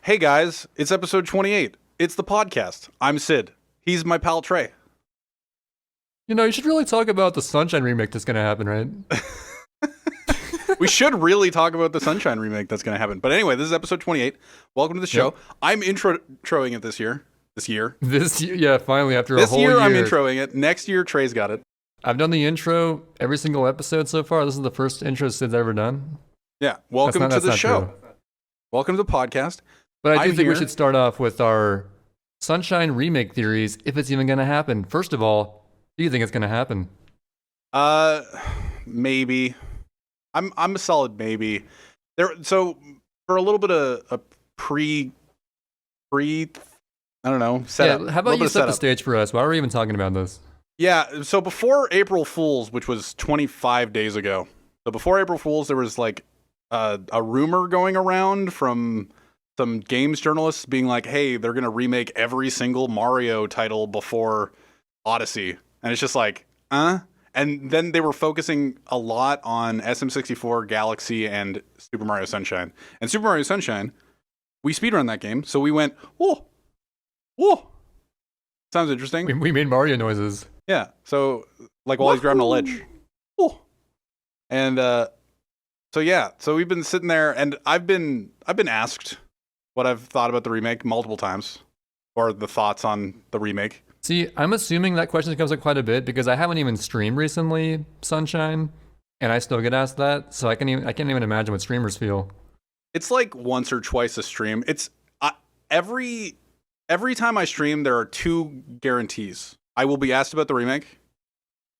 Hey guys, it's episode 28. It's the podcast. I'm Sid. He's my pal Trey. You know, you should really talk about the Sunshine remake that's going to happen, right? We should really talk about the Sunshine remake that's going to happen. But anyway, this is episode 28. Welcome to the show. Yep. I'm introing it this year. Yeah, finally, after a whole year. This year, I'm introing it. Next year, Trey's got it. I've done the intro every single episode so far. This is the first intro Sid's ever done. Yeah, welcome to the show. True. Welcome to the podcast. But I do think we should start off with our Sunshine remake theories, if it's even going to happen. First of all, do you think it's going to happen? Maybe. I'm a solid maybe. So for a little bit of a pre I don't know, setup. Yeah, how about you set the stage for us? Why are we even talking about this? Yeah, so before April Fool's, which was 25 days ago. So before April Fool's, there was like a rumor going around from some games journalists being like, hey, they're going to remake every single Mario title before Odyssey. And it's just like, And then they were focusing a lot on SM64, Galaxy, and Super Mario Sunshine. And Super Mario Sunshine, we speedrun that game, so we went, whoa. Sounds interesting. We made Mario noises. Yeah, so like while he's grabbing a ledge. Whoa. And so we've been sitting there, and I've been asked what I've thought about the remake multiple times, or the thoughts on the remake. See, I'm assuming that question comes up quite a bit because I haven't even streamed recently, Sunshine, and I still get asked that. So I can't even imagine what streamers feel. It's like once or twice a stream. It's every time I stream, there are two guarantees. I will be asked about the remake,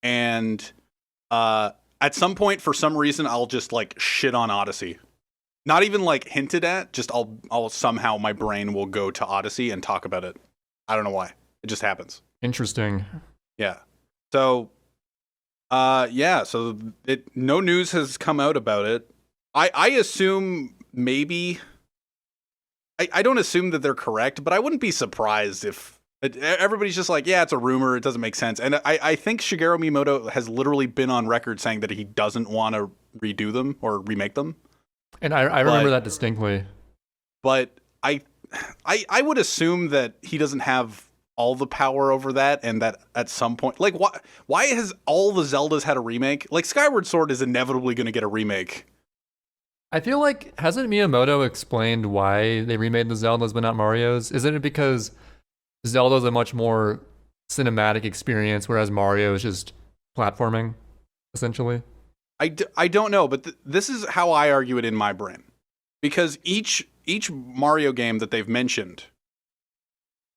and at some point, for some reason, I'll just like shit on Odyssey. Not even like hinted at. Just I'll somehow my brain will go to Odyssey and talk about it. I don't know why. It just happens. Interesting. Yeah. So, so no news has come out about it. I assume maybe, I don't assume that they're correct, but I wouldn't be surprised if everybody's just like, yeah, it's a rumor. It doesn't make sense. And I think Shigeru Miyamoto has literally been on record saying that he doesn't want to redo them or remake them. And I remember that distinctly. But I would assume that he doesn't have all the power over that, and that at some point, like, why has all the Zeldas had a remake? Like, Skyward Sword is inevitably going to get a remake. I feel like, hasn't Miyamoto explained why they remade the Zeldas but not Mario's? Isn't it because Zelda's a much more cinematic experience, whereas Mario is just platforming, essentially? I don't know, but this is how I argue it in my brain. Because each Mario game that they've mentioned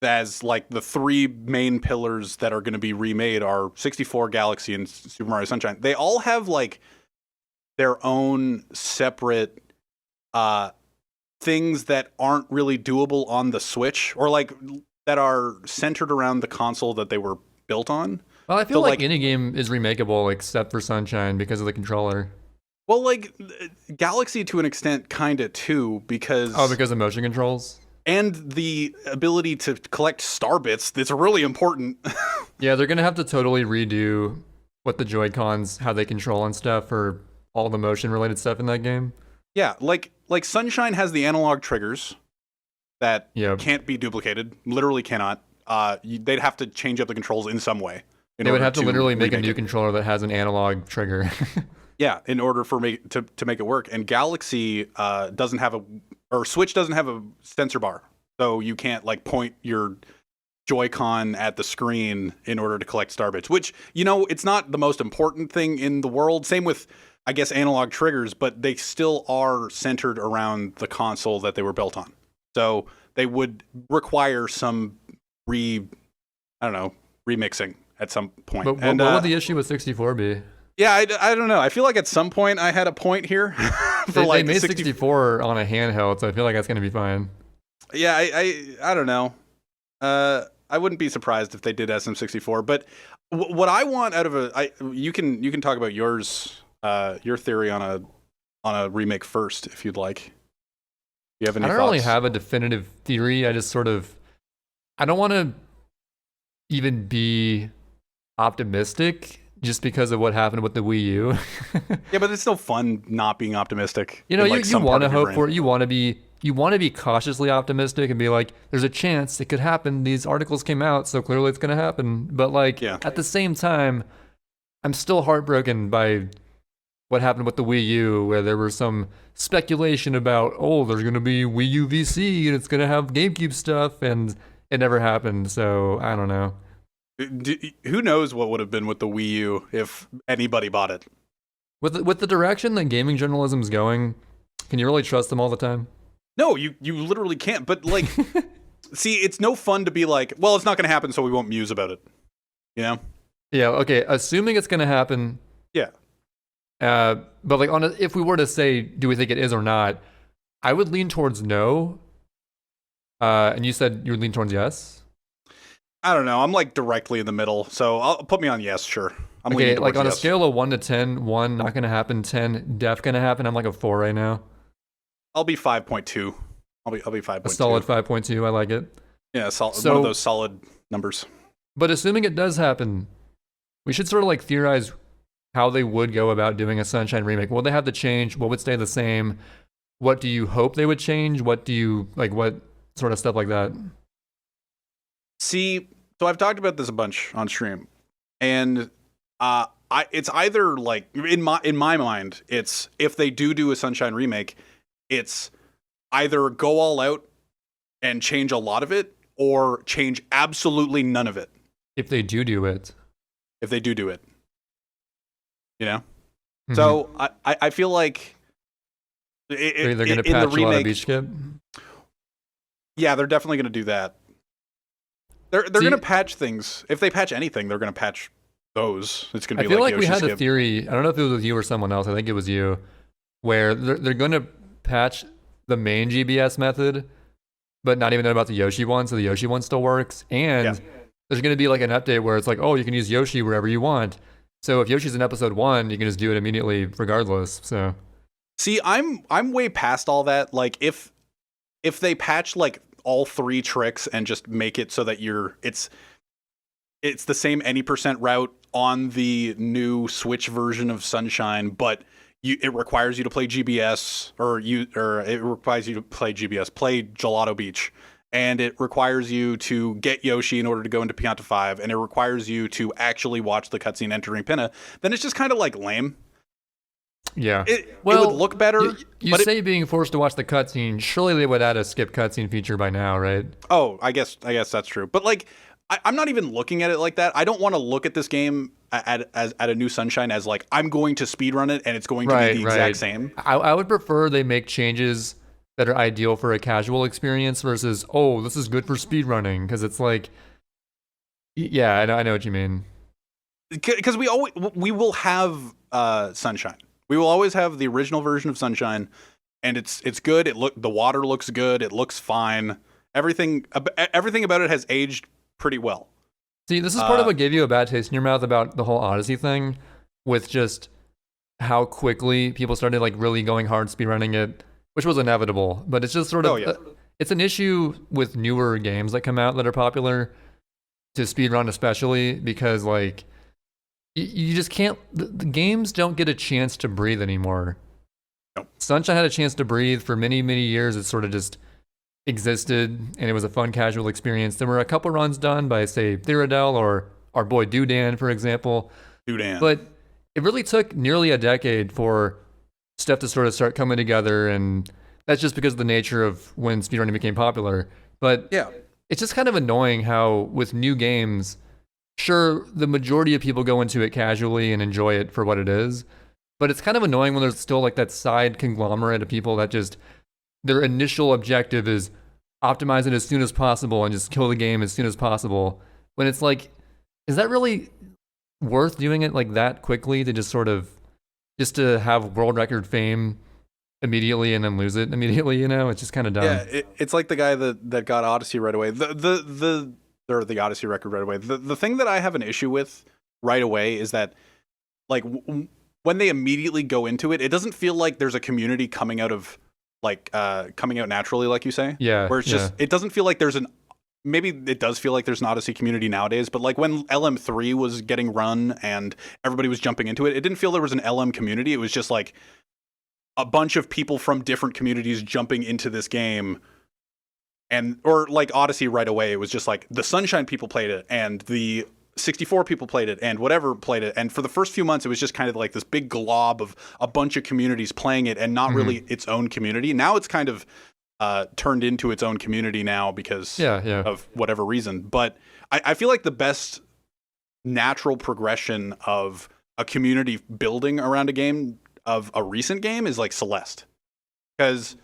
as like the three main pillars that are going to be remade are 64, Galaxy, and Super Mario Sunshine. They all have like their own separate things that aren't really doable on the Switch, or like that are centered around the console that they were built on. Well, I feel like any game is remakeable except for Sunshine because of the controller. Well, like Galaxy to an extent kind of too, because of motion controls? And the ability to collect star bits, that's really important. Yeah, they're going to have to totally redo what the Joy-Cons, how they control and stuff for all the motion-related stuff in that game. Yeah, like Sunshine has the analog triggers that can't be duplicated, literally cannot. They'd have to change up the controls in some way. They would have to literally make a new controller that has an analog trigger. Yeah, in order for to make it work. And Galaxy doesn't have Switch doesn't have a sensor bar, so you can't like point your Joy-Con at the screen in order to collect star bits, which, you know, it's not the most important thing in the world. Same with, I guess, analog triggers, but they still are centered around the console that they were built on. So they would require some remixing at some point. But what would the issue with 64 be? Yeah, I don't know. I feel like at some point I had a point here. They made 64 on a handheld, so I feel like that's going to be fine. Yeah, I don't know. I wouldn't be surprised if they did SM64. But what I want out of you can talk about your theory on a remake first if you'd like. Do you have any thoughts? I don't really have a definitive theory. I just I don't want to even be optimistic just because of what happened with the Wii U. Yeah, but it's still fun not being optimistic. You know, you want to hope for it. You want to be you want to be cautiously optimistic and be like, there's a chance it could happen. These articles came out, so clearly it's going to happen. But like at the same time, I'm still heartbroken by what happened with the Wii U, where there was some speculation about, oh, there's going to be Wii U VC and it's going to have GameCube stuff, and it never happened. So I don't know. Who knows what would have been with the Wii U if anybody bought it? With the direction that gaming journalism is going, can you really trust them all the time? No, you literally can't. But like, see, it's no fun to be like, well, it's not going to happen, so we won't muse about it. You know? Yeah. Okay. Assuming it's going to happen. Yeah. But like, if we were to say, do we think it is or not? I would lean towards no. And you said you would lean towards yes. I don't know. I'm like directly in the middle, so I'll put me on yes. Sure. I'm okay. Like on yes. a scale of 1 to 10, 1 not going to happen, 10 def going to happen. I'm like a 4 right now. I'll be 5.2. I'll be 5.2. A solid 5.2. I like it. Yeah, one of those solid numbers. But assuming it does happen, we should sort of like theorize how they would go about doing a Sunshine remake. What would they have to change? What would stay the same? What do you hope they would change? What do you like? What sort of stuff like that? See, so I've talked about this a bunch on stream, and it's either like in my mind, it's if they do a Sunshine remake, it's either go all out and change a lot of it, or change absolutely none of it. If they do it. If they do it. You know? Mm-hmm. So I feel like they're going to patch a lot of beach skip? Yeah, they're definitely going to do that. They're going to patch things. If they patch anything, they're going to patch those. It's going to be I feel like Yoshi we had skip. a theory. I don't know if it was with you or someone else. I think it was you. Where they're going to patch the main GBS method, but not even know about the Yoshi one, so the Yoshi one still works. And there's going to be like an update where it's like, oh, you can use Yoshi wherever you want. So if Yoshi's in episode 1, you can just do it immediately regardless. So see, I'm way past all that. Like if they patch like all 3 tricks and just make it so that it's the same any percent route on the new Switch version of Sunshine, but it requires you to play GBS, or it requires you to play GBS, play Gelato Beach, and it requires you to get Yoshi in order to go into Pianta 5, and it requires you to actually watch the cutscene entering Pinna, then it's just kind of like lame. Yeah. It would look better. You say being forced to watch the cutscene, surely they would add a skip cutscene feature by now, right? Oh, I guess that's true. But like, I'm not even looking at it like that. I don't want to look at this game at a new Sunshine as like, I'm going to speedrun it and it's going to be the exact same. I would prefer they make changes that are ideal for a casual experience versus, oh, this is good for speedrunning, because it's like, yeah, I know what you mean. Because we will have Sunshine. We will always have the original version of Sunshine, and it's good. The water looks good. It looks fine. Everything about it has aged pretty well. See, this is part of what gave you a bad taste in your mouth about the whole Odyssey thing, with just how quickly people started like really going hard speedrunning it, which was inevitable. But it's just sort of it's an issue with newer games that come out that are popular to speedrun, especially because like you just can't. The games don't get a chance to breathe anymore. Nope. Sunshine had a chance to breathe for many, many years. It sort of just existed, and it was a fun, casual experience. There were a couple runs done by, say, Therodel or our boy Dudan, for example. Dudan. But it really took nearly a decade for stuff to sort of start coming together, and that's just because of the nature of when speedrunning became popular. But yeah, it's just kind of annoying how with new games, sure, the majority of people go into it casually and enjoy it for what it is, but it's kind of annoying when there's still like that side conglomerate of people that just, their initial objective is optimize it as soon as possible and just kill the game as soon as possible. When it's like, is that really worth doing it like that quickly to just sort of, just to have world record fame immediately and then lose it immediately, you know? It's just kind of dumb. Yeah, it's like the guy that got Odyssey right away. The Odyssey record right away. The thing that I have an issue with right away is that, like, when they immediately go into it, it doesn't feel like there's a community coming out of, like, coming out naturally, like you say. Yeah. Where it's just, it doesn't feel like there's maybe it does feel like there's an Odyssey community nowadays, but like when LM3 was getting run and everybody was jumping into it, it didn't feel there was an LM community. It was just like a bunch of people from different communities jumping into this game. And or like Odyssey right away, it was just like the Sunshine people played it and the 64 people played it and whatever played it. And for the first few months, it was just kind of like this big glob of a bunch of communities playing it and not really its own community. Now it's kind of turned into its own community now because of whatever reason. But I feel like the best natural progression of a community building around a game of a recent game is like Celeste. Because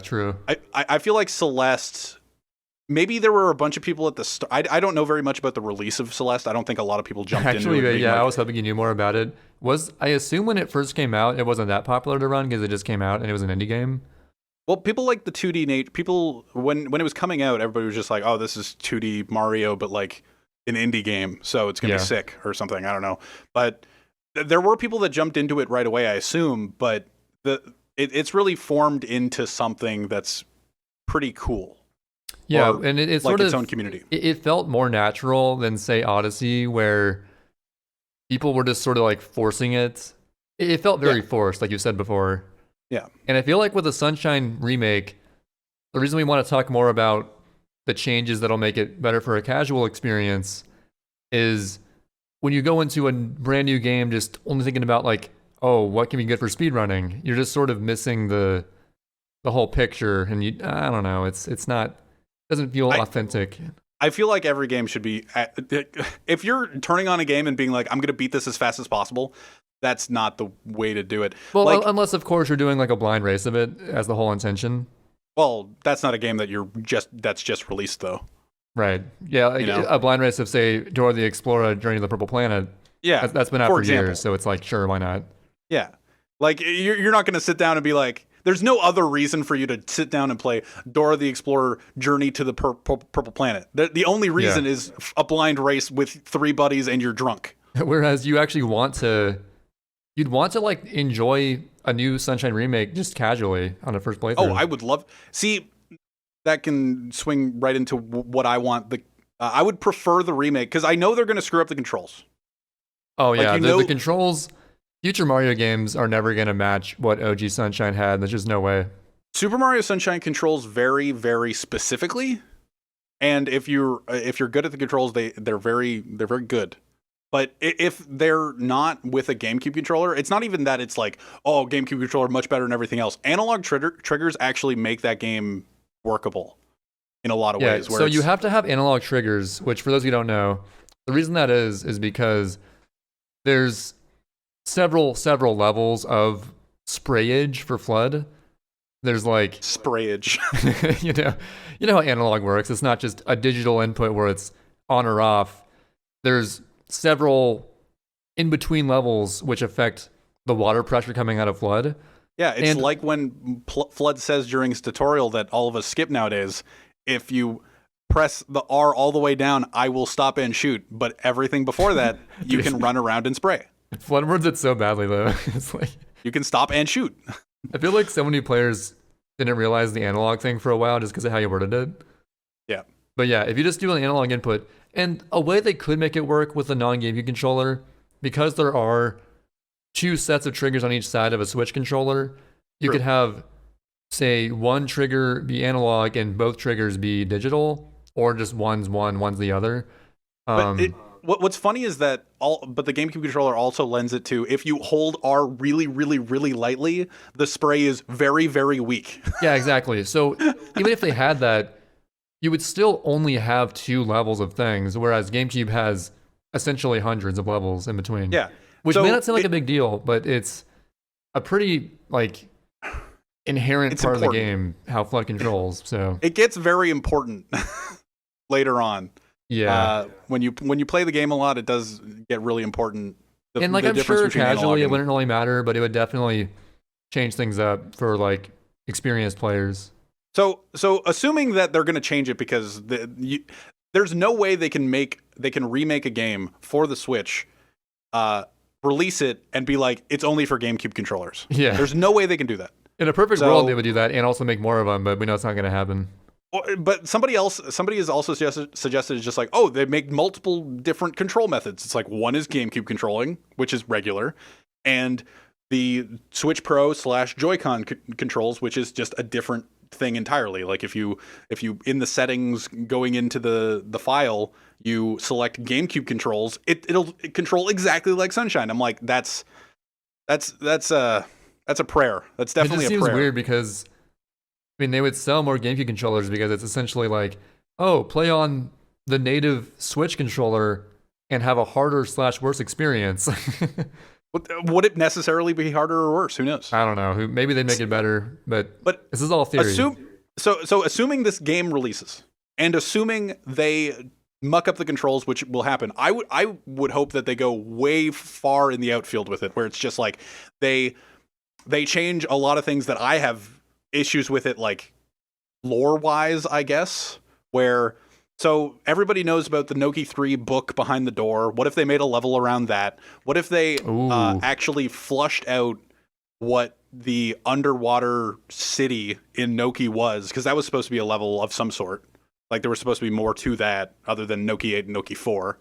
true. I feel like Celeste, maybe there were a bunch of people at the start. I don't know very much about the release of Celeste. I don't think a lot of people jumped into it. I was hoping you knew more about it. I assume when it first came out, it wasn't that popular to run because it just came out and it was an indie game. Well, people like the 2D people when it was coming out, everybody was just like, "Oh, this is 2D Mario, but like an indie game, so it's gonna be sick or something." I don't know, but there were people that jumped into it right away, I assume. But it's really formed into something that's pretty cool. Yeah, and it's like sort its of own community. It felt more natural than say Odyssey, where people were just sort of like forcing it. It felt very forced, like you said before. Yeah. And I feel like with the Sunshine remake, the reason we want to talk more about the changes that'll make it better for a casual experience is when you go into a brand new game just only thinking about like, oh, what can be good for speedrunning? You're just sort of missing the whole picture, and I don't know, it's not, doesn't feel authentic. I feel like every game should be, if you're turning on a game and being like, I'm going to beat this as fast as possible, that's not the way to do it. Well, like, unless of course you're doing like a blind race of it as the whole intention. Well, that's not a game that that's just released though. Right. Yeah. Like a blind race of say Dora the Explorer, Journey to the Purple Planet. Yeah. That's been out for years, so it's like, sure, why not? Yeah. Like you're not going to sit down and be like, there's no other reason for you to sit down and play Dora the Explorer, Journey to the Purple Planet. The only reason is a blind race with 3 buddies and you're drunk. Whereas you actually you'd want to like enjoy a new Sunshine remake just casually on a first playthrough. Oh, I would love. See, that can swing right into what I want. I would prefer the remake because I know they're going to screw up the controls. Oh yeah, the controls. Future Mario games are never going to match what OG Sunshine had. There's just no way. Super Mario Sunshine controls very, very specifically, and if you're good at the controls, they're very good. But if they're not with a GameCube controller, it's not even that it's like, oh, GameCube controller much better than everything else. Analog triggers actually make that game workable in a lot of ways. So you have to have analog triggers, which for those who don't know, the reason that is because there's several levels of sprayage for flood. There's like sprayage. you know how analog works. It's not just a digital input where it's on or off. There's several in between levels which affect the water pressure coming out of flood. Yeah, it's like when Flood says during his tutorial that all of us skip nowadays. If you press the R all the way down, I will stop and shoot. But everything before that, you can run around and spray. Flood words it so badly though. It's like you can stop and shoot. I feel like so many players didn't realize the analog thing for a while just because of how you worded it. Yeah. But yeah, if you just do an analog input, and a way they could make it work with a non-GameCube controller, because there are 2 sets of triggers on each side of a Switch controller, you could have, say, one trigger be analog and both triggers be digital, or just one's one, one's the other. What's funny is that but the GameCube controller also lends it to, if you hold R really, really, really lightly, the spray is very, very weak. Yeah, exactly. So even if they had that, you would still only have 2 levels of things, whereas GameCube has essentially hundreds of levels in between. Yeah. Which may not sound like a big deal, but it's a pretty, like, inherent part of the game, how flood controls. So it gets very important later on. Yeah. When you play the game a lot, it does get really important. And like, I'm sure casually it wouldn't really matter, but it would definitely change things up for like experienced players. So assuming that they're going to change it because there's no way they can remake a game for the Switch, release it and be like, it's only for GameCube controllers. Yeah. There's no way they can do that. In a perfect world, they would do that and also make more of them, but we know it's not going to happen. But somebody has also suggested just like, oh, they make multiple different control methods. It's like one is GameCube controlling, which is regular, and the Switch Pro / Joy-Con controls, which is just a different thing entirely. Like if you in the settings going into the file, you select GameCube controls, it'll control exactly like Sunshine. I'm like, that's a prayer. That's definitely a prayer. It just seems weird because, I mean, they would sell more GameCube controllers because it's essentially like, oh, play on the native Switch controller and have a harder / worse experience. Would it necessarily be harder or worse? Who knows? I don't know. Maybe they make it better, but this is all theory. So assuming this game releases and assuming they muck up the controls, which will happen, I would hope that they go way far in the outfield with it, where it's just like they change a lot of things that I have issues with it, like lore-wise, I guess, where... So everybody knows about the Noki 3 book behind the door. What if they made a level around that? What if they actually flushed out what the underwater city in Noki was? Because that was supposed to be a level of some sort. Like there was supposed to be more to that other than Noki 8 and Noki 4.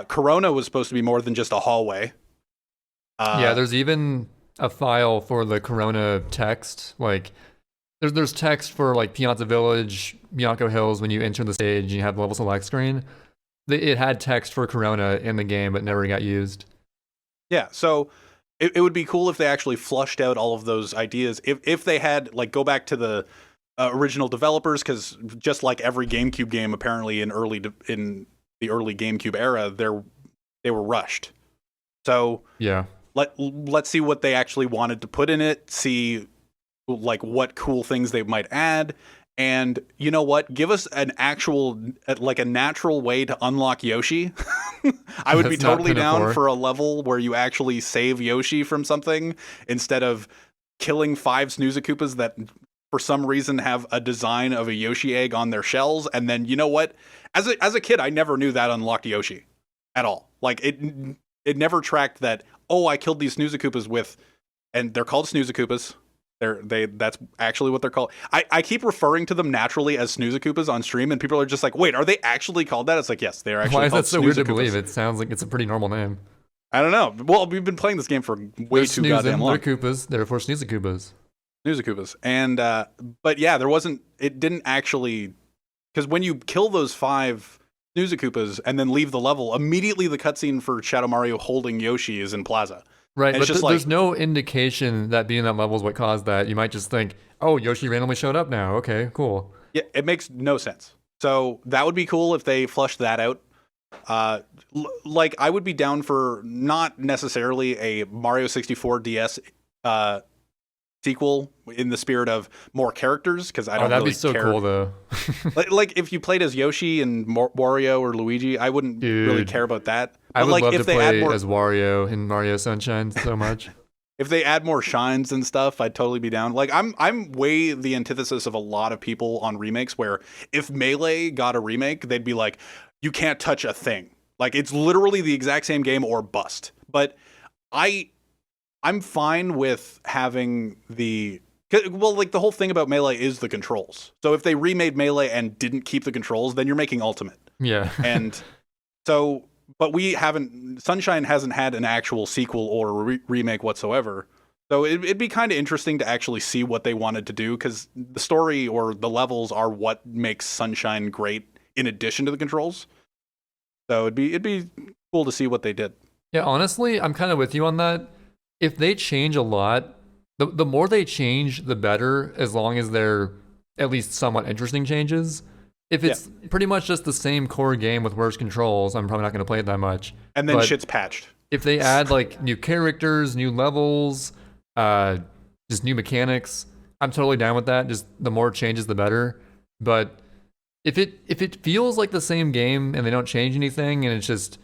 Corona was supposed to be more than just a hallway. Yeah, there's even a file for the Corona text. Like there's text for like Pianta Village, Bianco Hills when you enter the stage and you have the level select screen. It had text for Corona in the game, but never got used. Yeah, so it would be cool if they actually flushed out all of those ideas. If they had, like, go back to the original developers, because just like every GameCube game, apparently in the early GameCube era, they were rushed. So yeah, let's see what they actually wanted to put in it. See like what cool things they might add. And you know what? Give us an actual, like a natural way to unlock Yoshi. I would be totally down for a level where you actually save Yoshi from something instead of killing 5 Snooze-A-Koopas that for some reason have a design of a Yoshi egg on their shells. And then, you know what? As a kid, I never knew that unlocked Yoshi at all. Like it never tracked that, oh, I killed these Snooze-A-Koopas with, and they're called Snooze-A-Koopas. That's actually what they're called. I keep referring to them naturally as Snooze-A-Koopas on stream, and people are just like, wait, are they actually called that? It's like, yes, they are actually called Snooze-A-Koopas. Why is that so weird to believe? It sounds like it's a pretty normal name. I don't know. Well, we've been playing this game for way too goddamn long. They're Koopas, therefore Snooze-A-Koopas. Snooze-A-Koopas. And, but yeah, it didn't actually, because when you kill those 5 Snooze-A-Koopas and then leave the level, immediately the cutscene for Shadow Mario holding Yoshi is in Plaza. Right, but there's no indication that being that level is what caused that. You might just think, oh, Yoshi randomly showed up now. Okay, cool. Yeah, it makes no sense. So that would be cool if they flushed that out. Like, I would be down for not necessarily a Mario 64 DS sequel in the spirit of more characters, because I don't that'd really be so care. Cool, though. like, if you played as Yoshi and Wario or Luigi, I wouldn't really care about that. I would like, love if to they play add more... as Wario in Mario Sunshine so much. If they add more shines and stuff, I'd totally be down. Like, I'm way the antithesis of a lot of people on remakes, where if Melee got a remake, they'd be like, you can't touch a thing. Like, it's literally the exact same game or bust. But I'm fine with having like, the whole thing about Melee is the controls. So if they remade Melee and didn't keep the controls, then you're making Ultimate. Yeah. And so... But Sunshine hasn't had an actual sequel or remake whatsoever. So it'd be kind of interesting to actually see what they wanted to do, because the story or the levels are what makes Sunshine great in addition to the controls. So it'd be cool to see what they did. Yeah, honestly, I'm kind of with you on that. If they change a lot, the more they change, the better, as long as they're at least somewhat interesting changes. If it's pretty much just the same core game with worse controls, I'm probably not going to play it that much. And then shit's patched. If they add like new characters, new levels, just new mechanics, I'm totally down with that. Just the more changes, the better. But if it feels like the same game and they don't change anything, and it's just,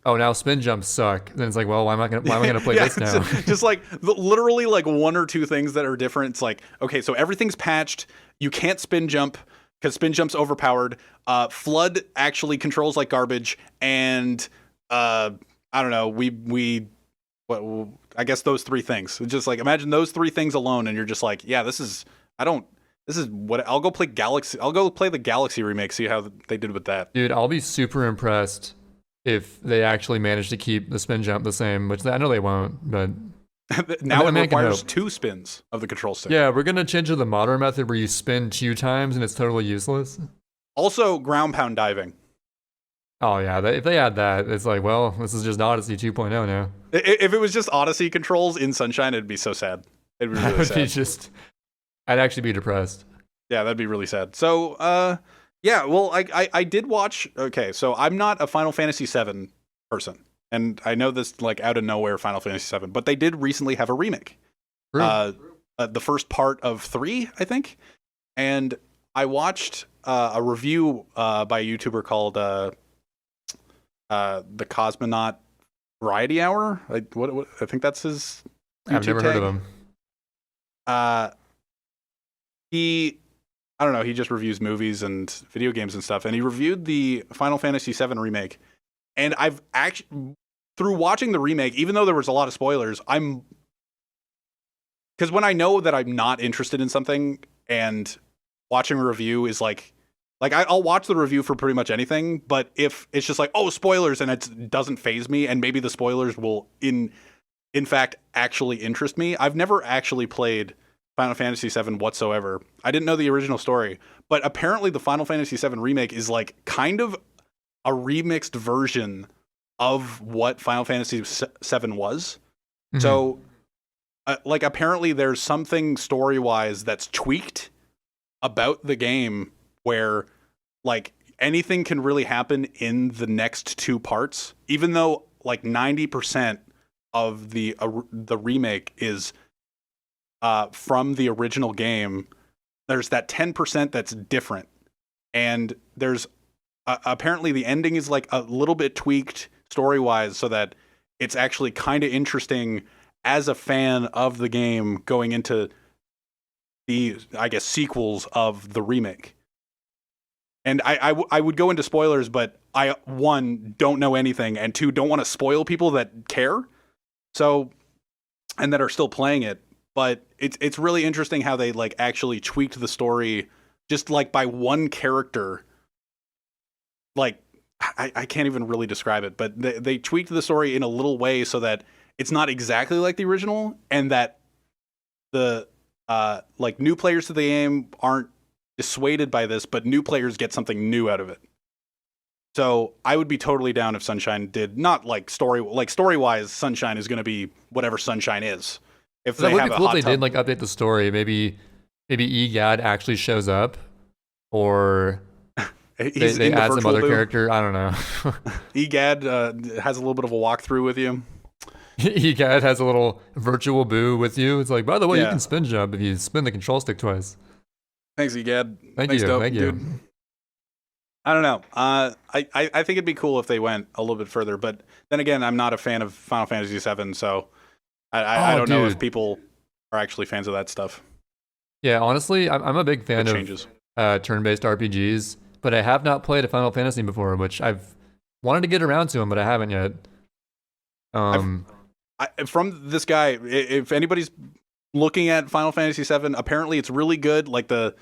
oh, now spin jumps suck, then it's like, well, why am I gonna play this now? Just like literally like 1 or 2 things that are different. It's like, okay, so everything's patched. You can't spin jump, because spin jump's overpowered. Flood actually controls like garbage, and I don't know. I guess those 3 things. Just like, imagine those 3 things alone, and you're just like, yeah, this is what I'll go play Galaxy. I'll go play the Galaxy remake, see how they did with that. Dude, I'll be super impressed if they actually manage to keep the spin jump the same, which I know they won't, but Now it I can requires hope. 2 spins of the control stick. Yeah, we're gonna change to the modern method where you spin 2 times and it's totally useless. Also, ground pound diving. Oh yeah, if they add that, it's like, well, this is just Odyssey 2.0 now. If it was just Odyssey controls in Sunshine, it'd be so sad. It'd be really I'd sad. I'd actually be depressed. Yeah, that'd be really sad. So, yeah, well, I did watch. Okay, so I'm not a Final Fantasy VII person, and I know this like out of nowhere, Final Fantasy VII, but they did recently have a remake. The first part of 3, I think, and I watched a review by a YouTuber called the Cosmonaut Variety Hour. What I think that's his YouTube I've never tag. heard of him. I don't know, he just reviews movies and video games and stuff, and he reviewed the Final Fantasy VII remake. And I've actually, through watching the remake, even though there was a lot of spoilers, because when I know that I'm not interested in something and watching a review is like I'll watch the review for pretty much anything, but if it's just like, oh, spoilers, and it doesn't faze me, and maybe the spoilers will in fact actually interest me. I've never actually played Final Fantasy VII whatsoever. I didn't know the original story, but apparently the Final Fantasy VII remake is like kind of a remixed version of what Final Fantasy VII was. Mm-hmm. So, like, apparently there's something story-wise that's tweaked about the game where, like, anything can really happen in the next 2 parts, even though like 90% of the remake is from the original game. There's that 10% that's different, and there's apparently the ending is like a little bit tweaked story-wise so that it's actually kind of interesting as a fan of the game going into the, I guess, sequels of the remake. And I would go into spoilers, but I, 1, don't know anything, and 2, don't want to spoil people that care, so, and that are still playing it. But it's really interesting how they like actually tweaked the story just like by 1 character. Like, I can't even really describe it, but they tweaked the story in a little way so that it's not exactly like the original, and that the like new players to the game aren't dissuaded by this, but new players get something new out of it. So I would be totally down if Sunshine did not like story-wise, Sunshine is going to be whatever Sunshine is. If that they would have be a cool hot if they tub. did like update the story. Maybe EGAD actually shows up, or they add some other character. I don't know. EGAD has a little bit of a walkthrough with you. EGAD has a little virtual boo with you. It's like, by the way, you can spin jump if you spin the control stick twice. Thanks, EGAD. Thank you. Dude. I don't know. I think it'd be cool if they went a little bit further, but then again, I'm not a fan of Final Fantasy VII, so I don't know if people are actually fans of that stuff. Yeah, honestly, I'm a big fan of turn-based RPGs, but I have not played a Final Fantasy before, which I've wanted to get around to them, but I haven't yet. From this guy, if anybody's looking at Final Fantasy VII, apparently it's really good. Like the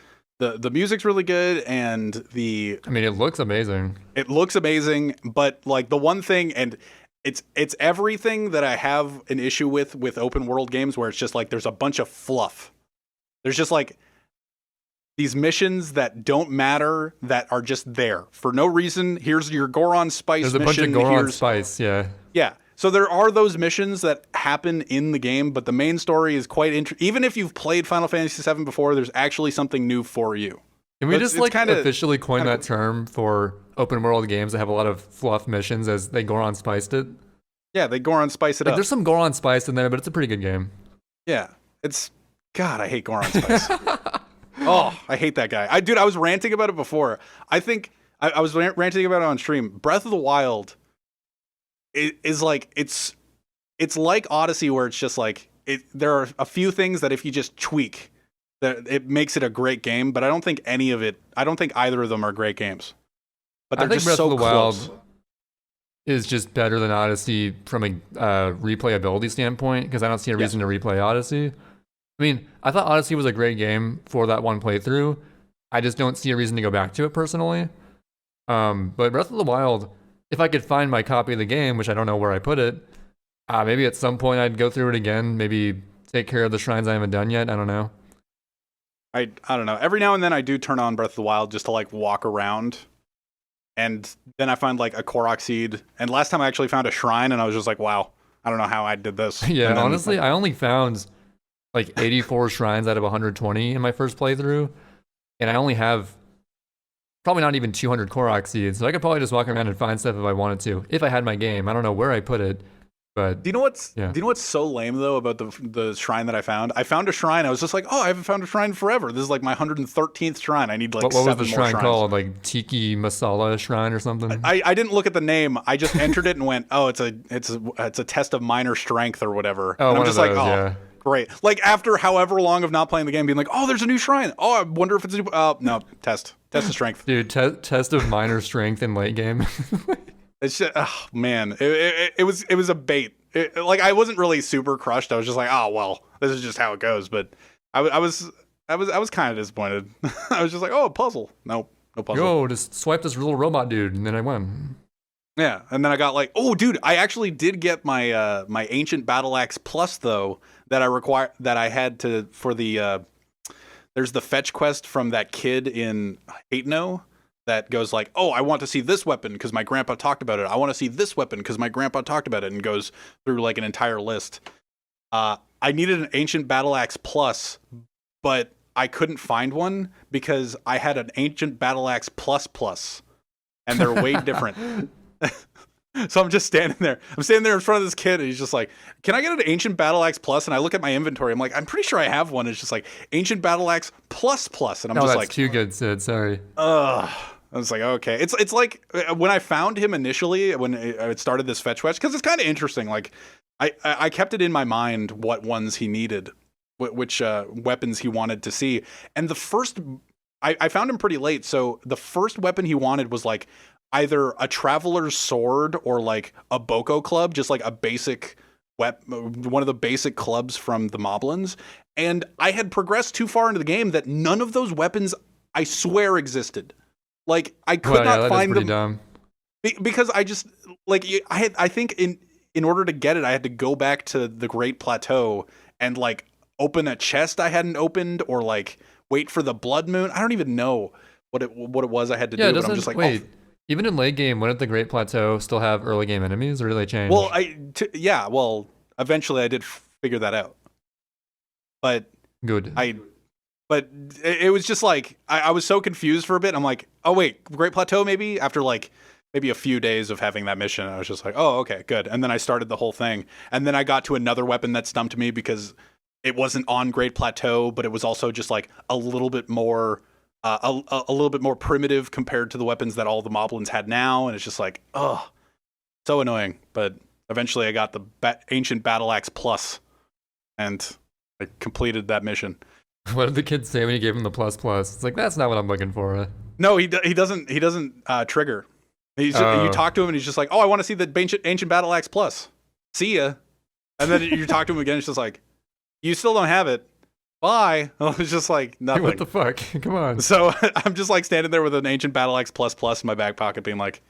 music's really good, and it looks amazing. It looks amazing, but like the one thing, and it's everything that I have an issue with open world games, where it's just like there's a bunch of fluff. There's just like these missions that don't matter, that are just there for no reason. Here's your Goron Spice mission. There's a bunch of Goron Spice, yeah. Yeah. So there are those missions that happen in the game, but the main story is quite interesting. Even if you've played Final Fantasy VII before, there's actually something new for you. Can we just officially coin that term for open world games that have a lot of fluff missions, as they Goron spiced it? Yeah, they Goron spice it up. There's some Goron Spice in there, but it's a pretty good game. Yeah. God, I hate Goron Spice. Oh, I hate that guy. I was ranting about it before. I think I was ranting about it on stream. Breath of the Wild is like, it's like Odyssey, where it's just like there are a few things that if you just tweak, that it makes it a great game. But I don't think either of them are great games. But they're just so close. Breath of the Wild is just better than Odyssey from a replayability standpoint, because I don't see a reason to replay Odyssey. I mean, I thought Odyssey was a great game for that one playthrough. I just don't see a reason to go back to it personally. But Breath of the Wild, if I could find my copy of the game, which I don't know where I put it, Maybe at some point I'd go through it again. Maybe take care of the shrines I haven't done yet. I don't know. I don't know. Every now and then I do turn on Breath of the Wild just to like walk around, and then I find like a Korok seed. And last time I actually found a shrine, and I was just like, wow, I don't know how I did this. Yeah, And then, honestly, I only found like 84 shrines out of 120 in my first playthrough, and I only have probably not even 200 Korok seeds, so I could probably just walk around and find stuff if I wanted to, if I had my game. I don't know where I put it, but do you know what's so lame though about the shrine that I found? I found a shrine. I was just like, oh, I haven't found a shrine forever. This is like my 113th shrine. I need like what 7 was the more shrine shrines. called? Like Tiki Masala Shrine or something? I didn't look at the name. I just entered it and went, oh, it's a test of minor strength or whatever. Oh, and I'm one just of like, those, oh, yeah. great. Like after however long of not playing the game, being like, oh, there's a new shrine. Oh, I wonder if it's a new. No, test of strength. Dude, test of minor strength in late game. It's just, oh man, it was a bait. Like I wasn't really super crushed. I was just like, oh well, this is just how it goes. But I was kind of disappointed. I was just like, oh, a puzzle. Nope, no puzzle. Yo, just swipe this little robot dude, and then I won. Yeah, and then I got like, oh, dude, I actually did get my my Ancient Battle Axe Plus though that I had to for the there's the fetch quest from that kid in Haitno that goes like, oh, I want to see this weapon because my grandpa talked about it. I want to see this weapon because my grandpa talked about it, and goes through like an entire list. I needed an Ancient Battle Axe Plus, but I couldn't find one because I had an Ancient Battle Axe Plus, and they're way different. So I'm just standing there. I'm standing there in front of this kid, and he's just like, can I get an Ancient Battle Axe Plus? And I look at my inventory. I'm like, I'm pretty sure I have one. It's just like Ancient Battle Axe Plus. And I'm Oh, just that's like, too good, Sid. Sorry. ugh. I was like, okay. It's like when I found him initially, when it started this fetch quest, because it's kind of interesting. Like, I kept it in my mind what ones he needed, which weapons he wanted to see. And the first, I found him pretty late. So the first weapon he wanted was like either a traveler's sword or like a boko club, just like a basic one of the basic clubs from the Moblins. And I had progressed too far into the game that none of those weapons, I swear, existed. Like I could not find them dumb. because I just like I think in order to get it, I had to go back to the Great Plateau and like open a chest I hadn't opened, or like wait for the Blood Moon. I don't even know what it was I had to do. But I'm just like, wait. Even in late game, wouldn't the Great Plateau still have early game enemies, or did they change? Well, yeah. Well, eventually I did figure that out, but good. But it was just like I was so confused for a bit. I'm like, oh wait, Great Plateau maybe? After like maybe a few days of having that mission, I was just like, oh okay, good. And then I started the whole thing, and then I got to another weapon that stumped me because it wasn't on Great Plateau, but it was also just like a little bit more. A little bit more primitive compared to the weapons that all the Moblins had now, and it's just like, oh, so annoying. But eventually, I got the Ancient Battle Axe Plus, and I completed that mission. What did the kid say when you gave him the plus? It's like, that's not what I'm looking for. No, he doesn't trigger. He's just, you talk to him, and he's just like, oh, I want to see the Ancient Battle Axe Plus. See ya. And then you talk to him again. It's just like, you still don't have it. Bye. It's just like nothing. What the fuck? Come on. So I'm just like standing there with an Ancient Battle Axe Plus in my back pocket, being like,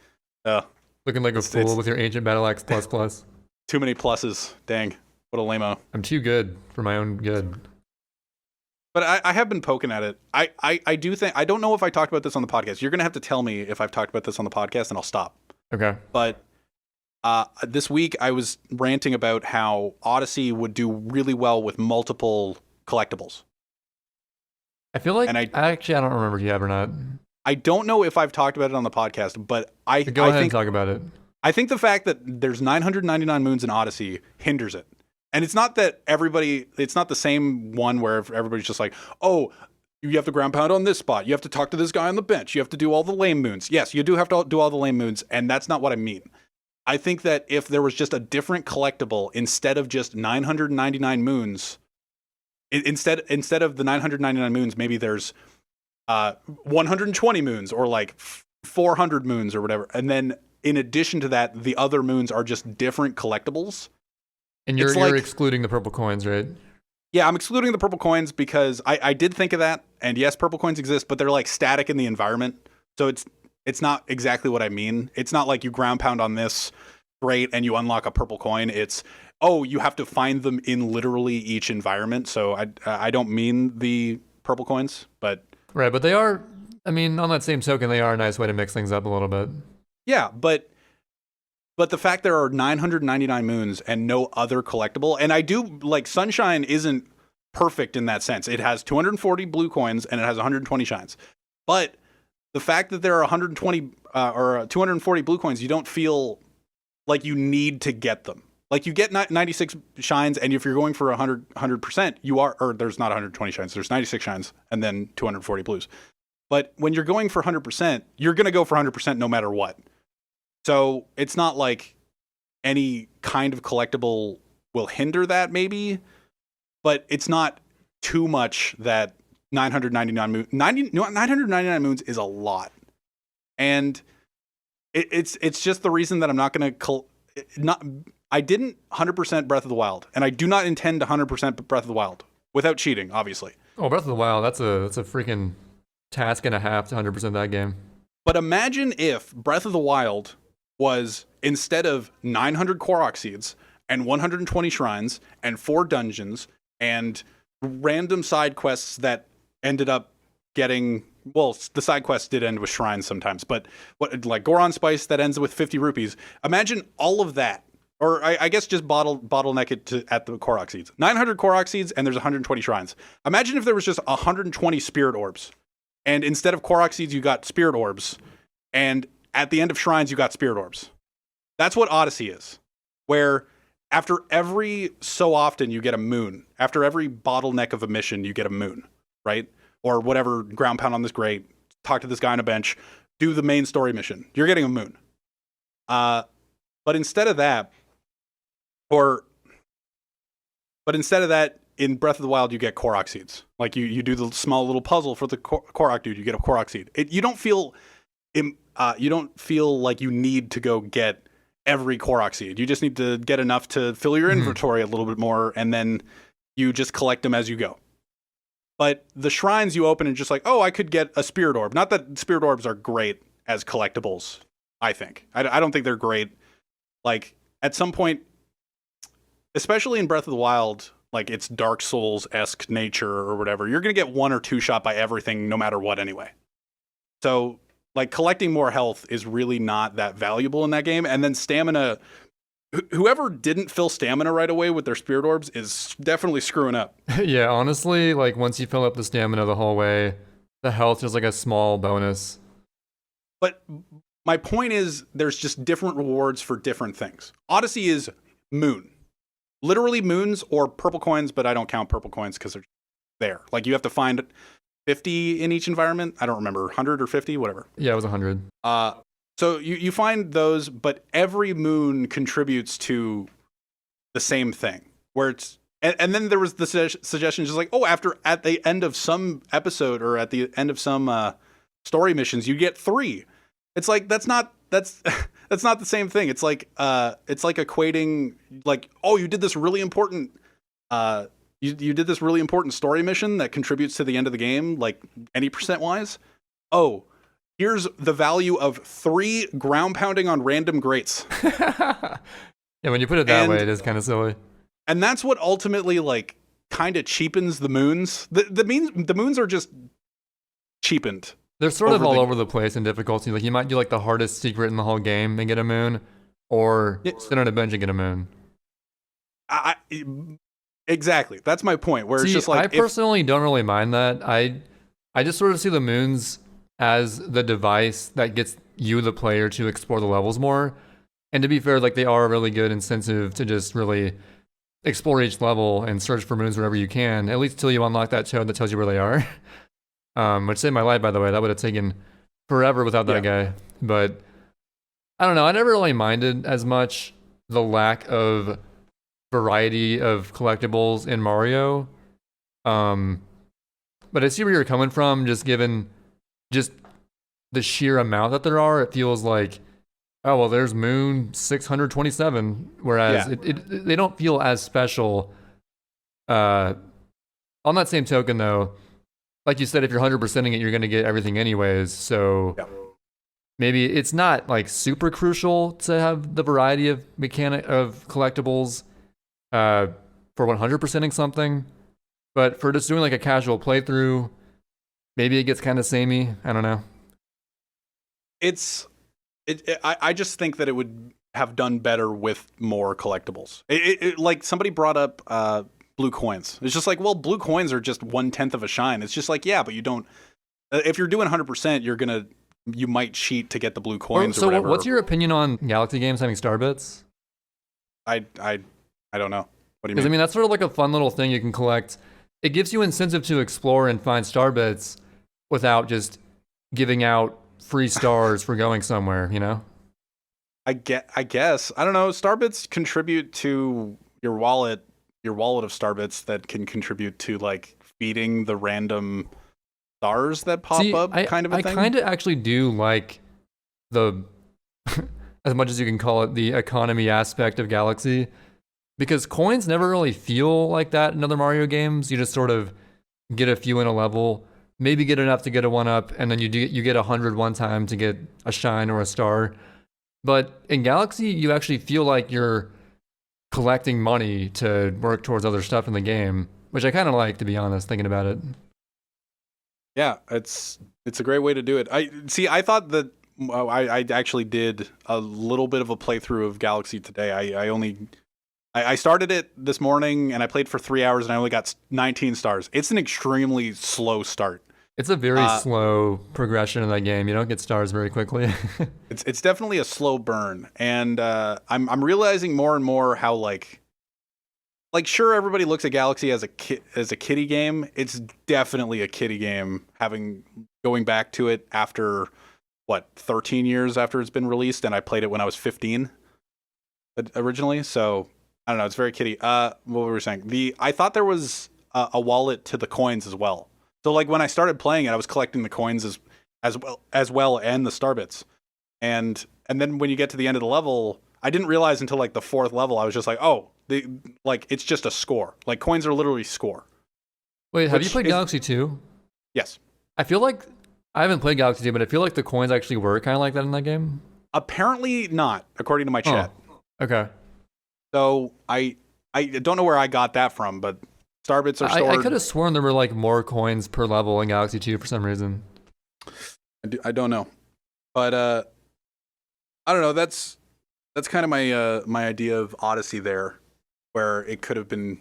looking like a fool with your Ancient Battle Axe Plus. Too many pluses. Dang. What a lame-o. I'm too good for my own good. But I have been poking at it. I do think, I don't know if I talked about this on the podcast. You're going to have to tell me if I've talked about this on the podcast, and I'll stop. Okay. But this week I was ranting about how Odyssey would do really well with multiple collectibles. I feel like, I don't remember if you have or not. I don't know if I've talked about it on the podcast, but Go ahead and talk about it. I think the fact that there's 999 moons in Odyssey hinders it. And it's not that it's not the same one where everybody's just like, oh, you have to ground pound on this spot. You have to talk to this guy on the bench. You have to do all the lame moons. Yes, you do have to do all the lame moons, and that's not what I mean. I think that if there was just a different collectible instead of just 999 moons, instead of the 999 moons, maybe there's 120 moons or like 400 moons or whatever. And then in addition to that, the other moons are just different collectibles. And you're excluding the purple coins, right? Yeah, I'm excluding the purple coins because I did think of that. And yes, purple coins exist, but they're like static in the environment. So it's not exactly what I mean. It's not like you ground pound on this, great, and you unlock a purple coin. It's oh, you have to find them in literally each environment. So I don't mean the purple coins, but Right, but they are. I mean, on that same token, they are a nice way to mix things up a little bit. yeah, but the fact there are 999 moons and no other collectible, and I do like Sunshine isn't perfect in that sense. It has 240 blue coins and it has 120 shines, but the fact that there are 120 or 240 blue coins, you don't feel like you need to get them. Like you get 96 shines, and if you're going for 100%, you are, or there's not 120 shines, there's 96 shines and then 240 blues. But when you're going for 100%, you're going to go for 100% no matter what. So it's not like any kind of collectible will hinder that, maybe, but it's not too much that 999 moons is a lot. And it's just the reason that I'm not going to I didn't 100% Breath of the Wild, and I do not intend to 100% Breath of the Wild without cheating, obviously. Oh, Breath of the Wild, that's a freaking task and a half to 100% that game. But imagine if Breath of the Wild was, instead of 900 Korok seeds and 120 shrines and 4 dungeons and random side quests that ended up getting, well, the side quests did end with shrines sometimes, but what, like Goron Spice that ends with 50 rupees. Imagine all of that. Or I guess just bottleneck it at the Korok seeds. 900 Korok seeds and there's 120 shrines. Imagine if there was just 120 spirit orbs. And instead of Korok seeds, you got spirit orbs. And at the end of shrines, you got spirit orbs. That's what Odyssey is. Where after every so often, you get a moon. After every bottleneck of a mission, you get a moon, right? Or whatever, ground pound on this grate, talk to this guy on a bench, do the main story mission. You're getting a moon. But instead of that, in Breath of the Wild, you get Korok seeds. Like you do the small little puzzle for the Korok dude, you get a Korok seed. You don't feel like you need to go get every Korok seed. You just need to get enough to fill your inventory a little bit more, and then you just collect them as you go. But the shrines you open and just like, oh, I could get a spirit orb. Not that spirit orbs are great as collectibles, I think. I don't think they're great. Like, at some point, especially in Breath of the Wild, like it's Dark Souls-esque nature or whatever, you're going to get 1 or 2 shot by everything no matter what anyway. So, like, collecting more health is really not that valuable in that game. And then stamina, whoever didn't fill stamina right away with their spirit orbs is definitely screwing up. Yeah, honestly, like once you fill up the stamina the whole way, the health is like a small bonus. But my point is, there's just different rewards for different things. Odyssey is moon. Literally moons or purple coins, but I don't count purple coins because they're there. Like, you have to find 50 in each environment. I don't remember, 100 or 50, whatever. Yeah, it was 100. So you find those, but every moon contributes to the same thing. Where it's and then there was the suggestion just like, oh, at the end of some episode or at the end of some story missions, you get 3. It's like that's not the same thing. It's like equating like, oh, you did this really important you did this really important story mission that contributes to the end of the game, like any percent wise. Oh, here's the value of 3 ground pounding on random grates. Yeah, when you put it that way, it is kind of silly. And that's what ultimately like kind of cheapens the moons. The moons are just cheapened. They're sort of all over the place in difficulty. Like, you might do like the hardest secret in the whole game and get a moon, or sit on a bench and get a moon. Exactly. That's my point. Where it's just like, I personally don't really mind that. I just sort of see the moons as the device that gets you, the player, to explore the levels more. And to be fair, like, they are a really good incentive to just really explore each level and search for moons wherever you can, at least until you unlock that toad that tells you where they are. Which saved my life, by the way. That would have taken forever without that guy. But I don't know. I never really minded as much the lack of variety of collectibles in Mario. But I see where you're coming from, just given just the sheer amount that there are. It feels like, oh, well, there's Moon 627, whereas they don't feel as special. On that same token, though, like you said, if you're 100%ing it, you're going to get everything anyways. So maybe it's not like super crucial to have the variety of collectibles for 100%ing something. But for just doing like a casual playthrough, maybe it gets kind of samey. I don't know. I just think that it would have done better with more collectibles. Like somebody brought up blue coins. It's just like, well, blue coins are just 1/10 of a shine. It's just like, yeah, but you don't. If you're doing 100%, you might cheat to get the blue coins or whatever. What's your opinion on Galaxy games having star bits? I don't know. What do you mean? Because I mean that's sort of like a fun little thing you can collect. It gives you incentive to explore and find star bits without just giving out free stars for going somewhere, you know? I guess. I don't know. Starbits contribute to your wallet of starbits that can contribute to like feeding the random stars that pop up kind of a thing. I kind of actually do like the, as much as you can call it, the economy aspect of Galaxy. Because coins never really feel like that in other Mario games. You just sort of get a few in a level, maybe get enough to get a 1-up, and then you get 100 one time to get a shine or a star. But in Galaxy, you actually feel like you're collecting money to work towards other stuff in the game, which I kind of like, to be honest, thinking about it. Yeah, it's a great way to do it. I thought that I actually did a little bit of a playthrough of Galaxy today. I started it this morning and I played for 3 hours and I only got 19 stars. It's an extremely slow start. It's a very slow progression in that game. You don't get stars very quickly. It's definitely a slow burn, and I'm realizing more and more how like sure, everybody looks at Galaxy as a kiddie game. It's definitely a kiddie game. Going back to it after 13 years after it's been released, and I played it when I was 15 originally. So I don't know. It's very kiddie. What were we saying? I thought there was a wallet to the coins as well. So like when I started playing it, I was collecting the coins as well and the star bits. And then when you get to the end of the level, I didn't realize until like the 4th level, I was just like, oh, it's just a score. Like coins are literally score. Wait, have you played Galaxy 2? Yes. I feel like I haven't played Galaxy 2, but I feel like the coins actually were kind of like that in that game. Apparently not, according to my chat. Okay. So I don't know where I got that from, but starbits are stored. I could have sworn there were like more coins per level in Galaxy 2 for some reason. I don't know, but I don't know. That's kind of my idea of Odyssey there, where it could have been.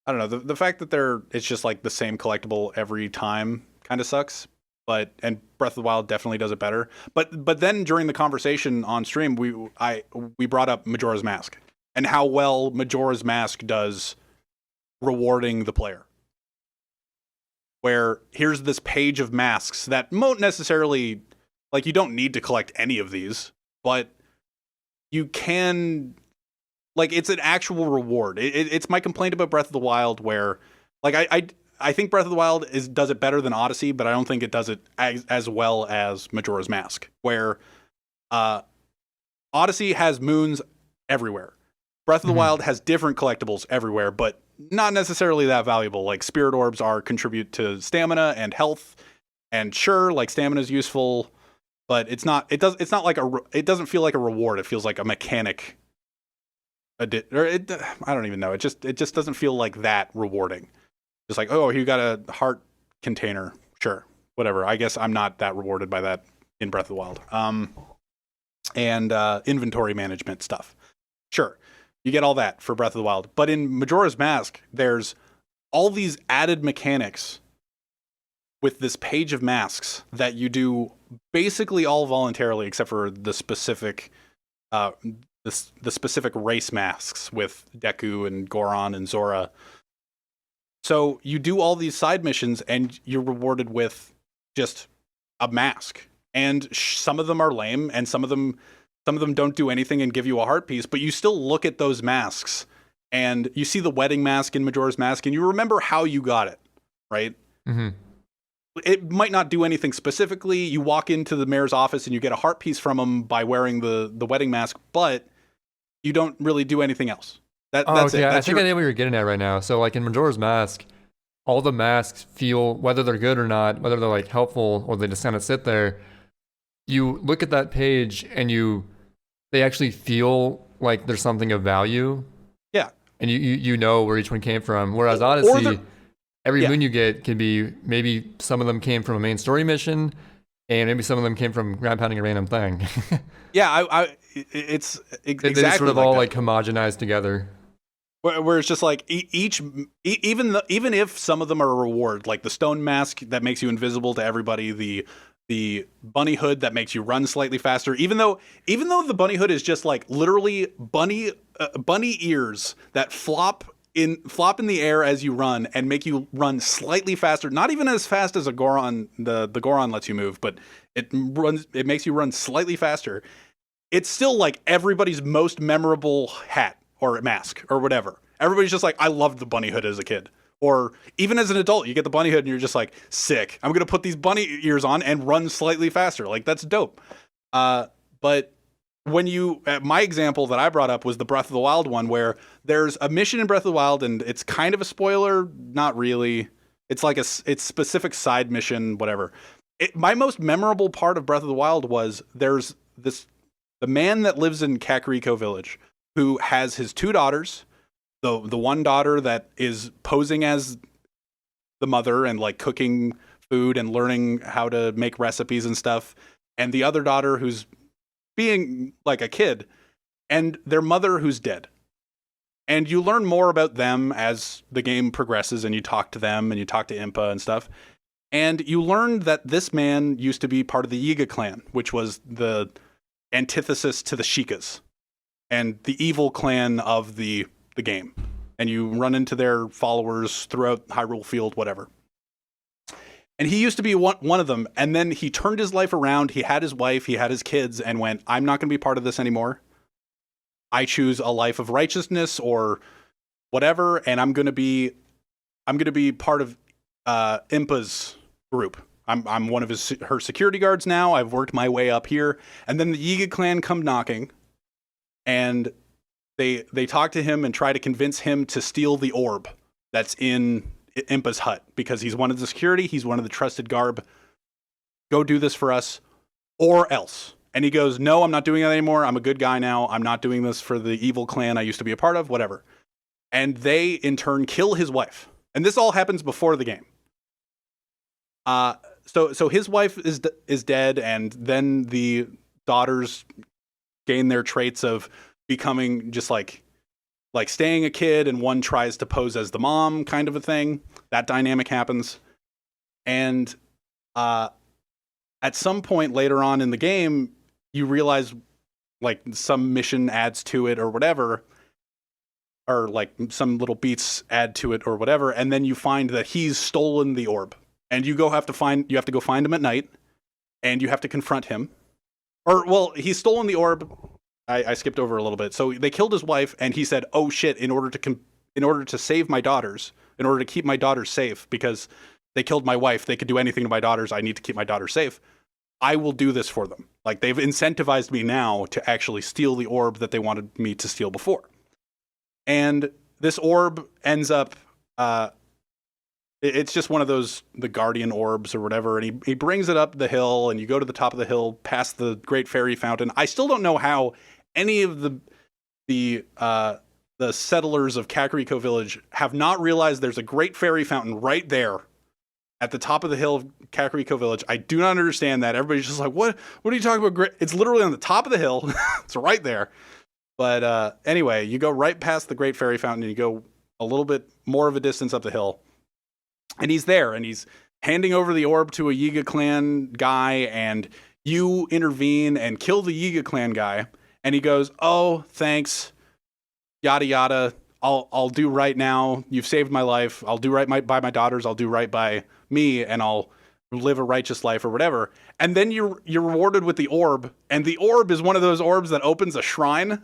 I don't know. The fact that it's just like the same collectible every time kind of sucks. And Breath of the Wild definitely does it better. But then during the conversation on stream, we brought up Majora's Mask and how well Majora's Mask does rewarding the player. Where here's this page of masks that won't necessarily, like, you don't need to collect any of these, but you can, like, it's an actual reward. It's my complaint about Breath of the Wild where, like, I think Breath of the Wild does it better than Odyssey, but I don't think it does it as well as Majora's Mask, where Odyssey has moons everywhere. Breath of the Wild has different collectibles everywhere, but not necessarily that valuable. Like spirit orbs contribute to stamina and health, and sure, like stamina is useful, but it's not. It doesn't feel like a reward. It feels like a mechanic. I don't even know. It just doesn't feel like that rewarding. Just like, oh, you got a heart container. Sure, whatever. I guess I'm not that rewarded by that in Breath of the Wild. And inventory management stuff. Sure. You get all that for Breath of the Wild. But in Majora's Mask, there's all these added mechanics with this page of masks that you do basically all voluntarily, except for the specific the specific race masks with Deku and Goron and Zora. So you do all these side missions and you're rewarded with just a mask. And some of them are lame, and some of them don't do anything and give you a heart piece, but you still look at those masks and you see the wedding mask in Majora's Mask and you remember how you got it, right? Mm-hmm. It might not do anything specifically. You walk into the mayor's office and you get a heart piece from him by wearing the wedding mask, but you don't really do anything else. That's okay. it. I think I know what you're getting at right now. So like in Majora's Mask, all the masks feel, whether they're good or not, whether they're like helpful or they just kind of sit there, you look at that page and they actually feel like there's something of value. Yeah. and you know where each one came from. Whereas Or Odyssey, every yeah. moon you get can be, maybe some of them came from a main story mission, and maybe some of them came from ground pounding a random thing. Yeah, it's exactly They just sort of like all that. like homogenized together. Where it's just like even if some of them are a reward, like the stone mask that makes you invisible to everybody, the bunny hood that makes you run slightly faster, even though the bunny hood is just like literally bunny ears that flop in the air as you run and make you run slightly faster, not even as fast as a Goron, the Goron lets you move, but it makes you run slightly faster. It's still like everybody's most memorable hat or mask or whatever. Everybody's just like, I loved the bunny hood as a kid. Or even as an adult, you get the bunny hood and you're just like, sick. I'm going to put these bunny ears on and run slightly faster. Like, that's dope. But when my example that I brought up was the Breath of the Wild one, where there's a mission in Breath of the Wild and it's kind of a spoiler. Not really. It's like it's specific side mission, whatever. My most memorable part of Breath of the Wild was there's the man that lives in Kakariko Village who has his two daughters, the one daughter that is posing as the mother and like cooking food and learning how to make recipes and stuff, and the other daughter who's being like a kid, and their mother who's dead. And you learn more about them as the game progresses, and you talk to them and you talk to Impa and stuff. And you learn that this man used to be part of the Yiga clan, which was the antithesis to the Sheikahs and the evil clan of the game. And you run into their followers throughout Hyrule Field, whatever. And he used to be one of them. And then he turned his life around. He had his wife, he had his kids, and went, I'm not going to be part of this anymore. I choose a life of righteousness or whatever. And I'm going to be part of Impa's group. I'm one of her security guards now. I've worked my way up here. And then the Yiga clan come knocking, and they talk to him and try to convince him to steal the orb that's in Impa's hut, because he's one of the security, he's one of the trusted garb. Go do this for us or else. And he goes, no, I'm not doing that anymore. I'm a good guy now. I'm not doing this for the evil clan I used to be a part of, whatever. And they in turn kill his wife. And this all happens before the game. So his wife is dead, and then the daughters gain their traits of becoming just like staying a kid, and one tries to pose as the mom, kind of a thing. That dynamic happens. And at some point later on in the game, you realize like some mission adds to it or whatever, or like some little beats add to it or whatever, and then you find that he's stolen the orb. And you have to go find him at night, and you have to confront him. Or, well, he's stolen the orb. I skipped over a little bit. So they killed his wife, and he said, "Oh shit! In order to save my daughters, in order to keep my daughters safe, because they killed my wife, they could do anything to my daughters. I need to keep my daughters safe. I will do this for them. Like, they've incentivized me now to actually steal the orb that they wanted me to steal before." And this orb ends up. It's just one of those, the guardian orbs or whatever, and he brings it up the hill, and you go to the top of the hill past the Great Fairy Fountain. I still don't know how any of the settlers of Kakariko Village have not realized there's a Great Fairy Fountain right there at the top of the hill of Kakariko Village. I do not understand that. Everybody's just like, what are you talking about? It's literally on the top of the hill. It's right there. But anyway, you go right past the Great Fairy Fountain, and you go a little bit more of a distance up the hill. And he's there, and he's handing over the orb to a Yiga clan guy, and you intervene and kill the Yiga clan guy. And he goes, "Oh, thanks, yada yada. I'll do right now. You've saved my life. I'll do right by my daughters. I'll do right by me, and I'll live a righteous life," or whatever. And then you're rewarded with the orb, and the orb is one of those orbs that opens a shrine.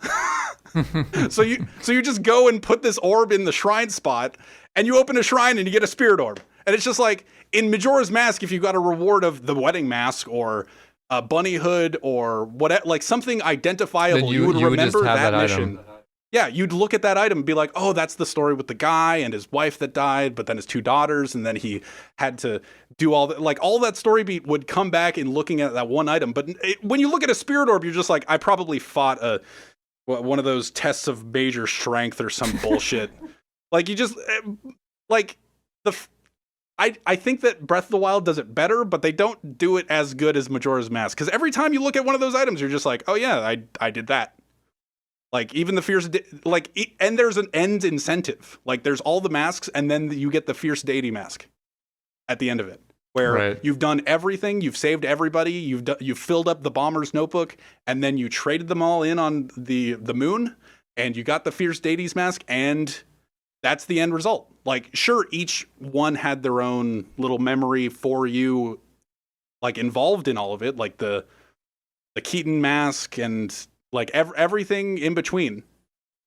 So you just go and put this orb in the shrine spot, and you open a shrine and you get a spirit orb. And it's just like in Majora's Mask, if you got a reward of the wedding mask or a bunny hood or what, like something identifiable, you would remember that mission. Item. Yeah, you'd look at that item and be like, oh, that's the story with the guy and his wife that died, but then his two daughters, and then he had to do all that. Like, all that story beat would come back in looking at that one item. But when you look at a spirit orb, you're just like, I probably fought one of those tests of major strength or some bullshit. Like you just like I think that Breath of the Wild does it better, but they don't do it as good as Majora's Mask. Because every time you look at one of those items, you're just like, oh yeah, I did that. Like even the fierce, and there's an end incentive. Like there's all the masks, and then you get the fierce deity mask at the end of it, where you've done everything, you've saved everybody, you've filled up the bomber's notebook, and then you traded them all in on the moon, and you got the fierce deity's mask, and that's the end result. Like sure, each one had their own little memory for you, like involved in all of it, like the Keaton mask and like everything in between,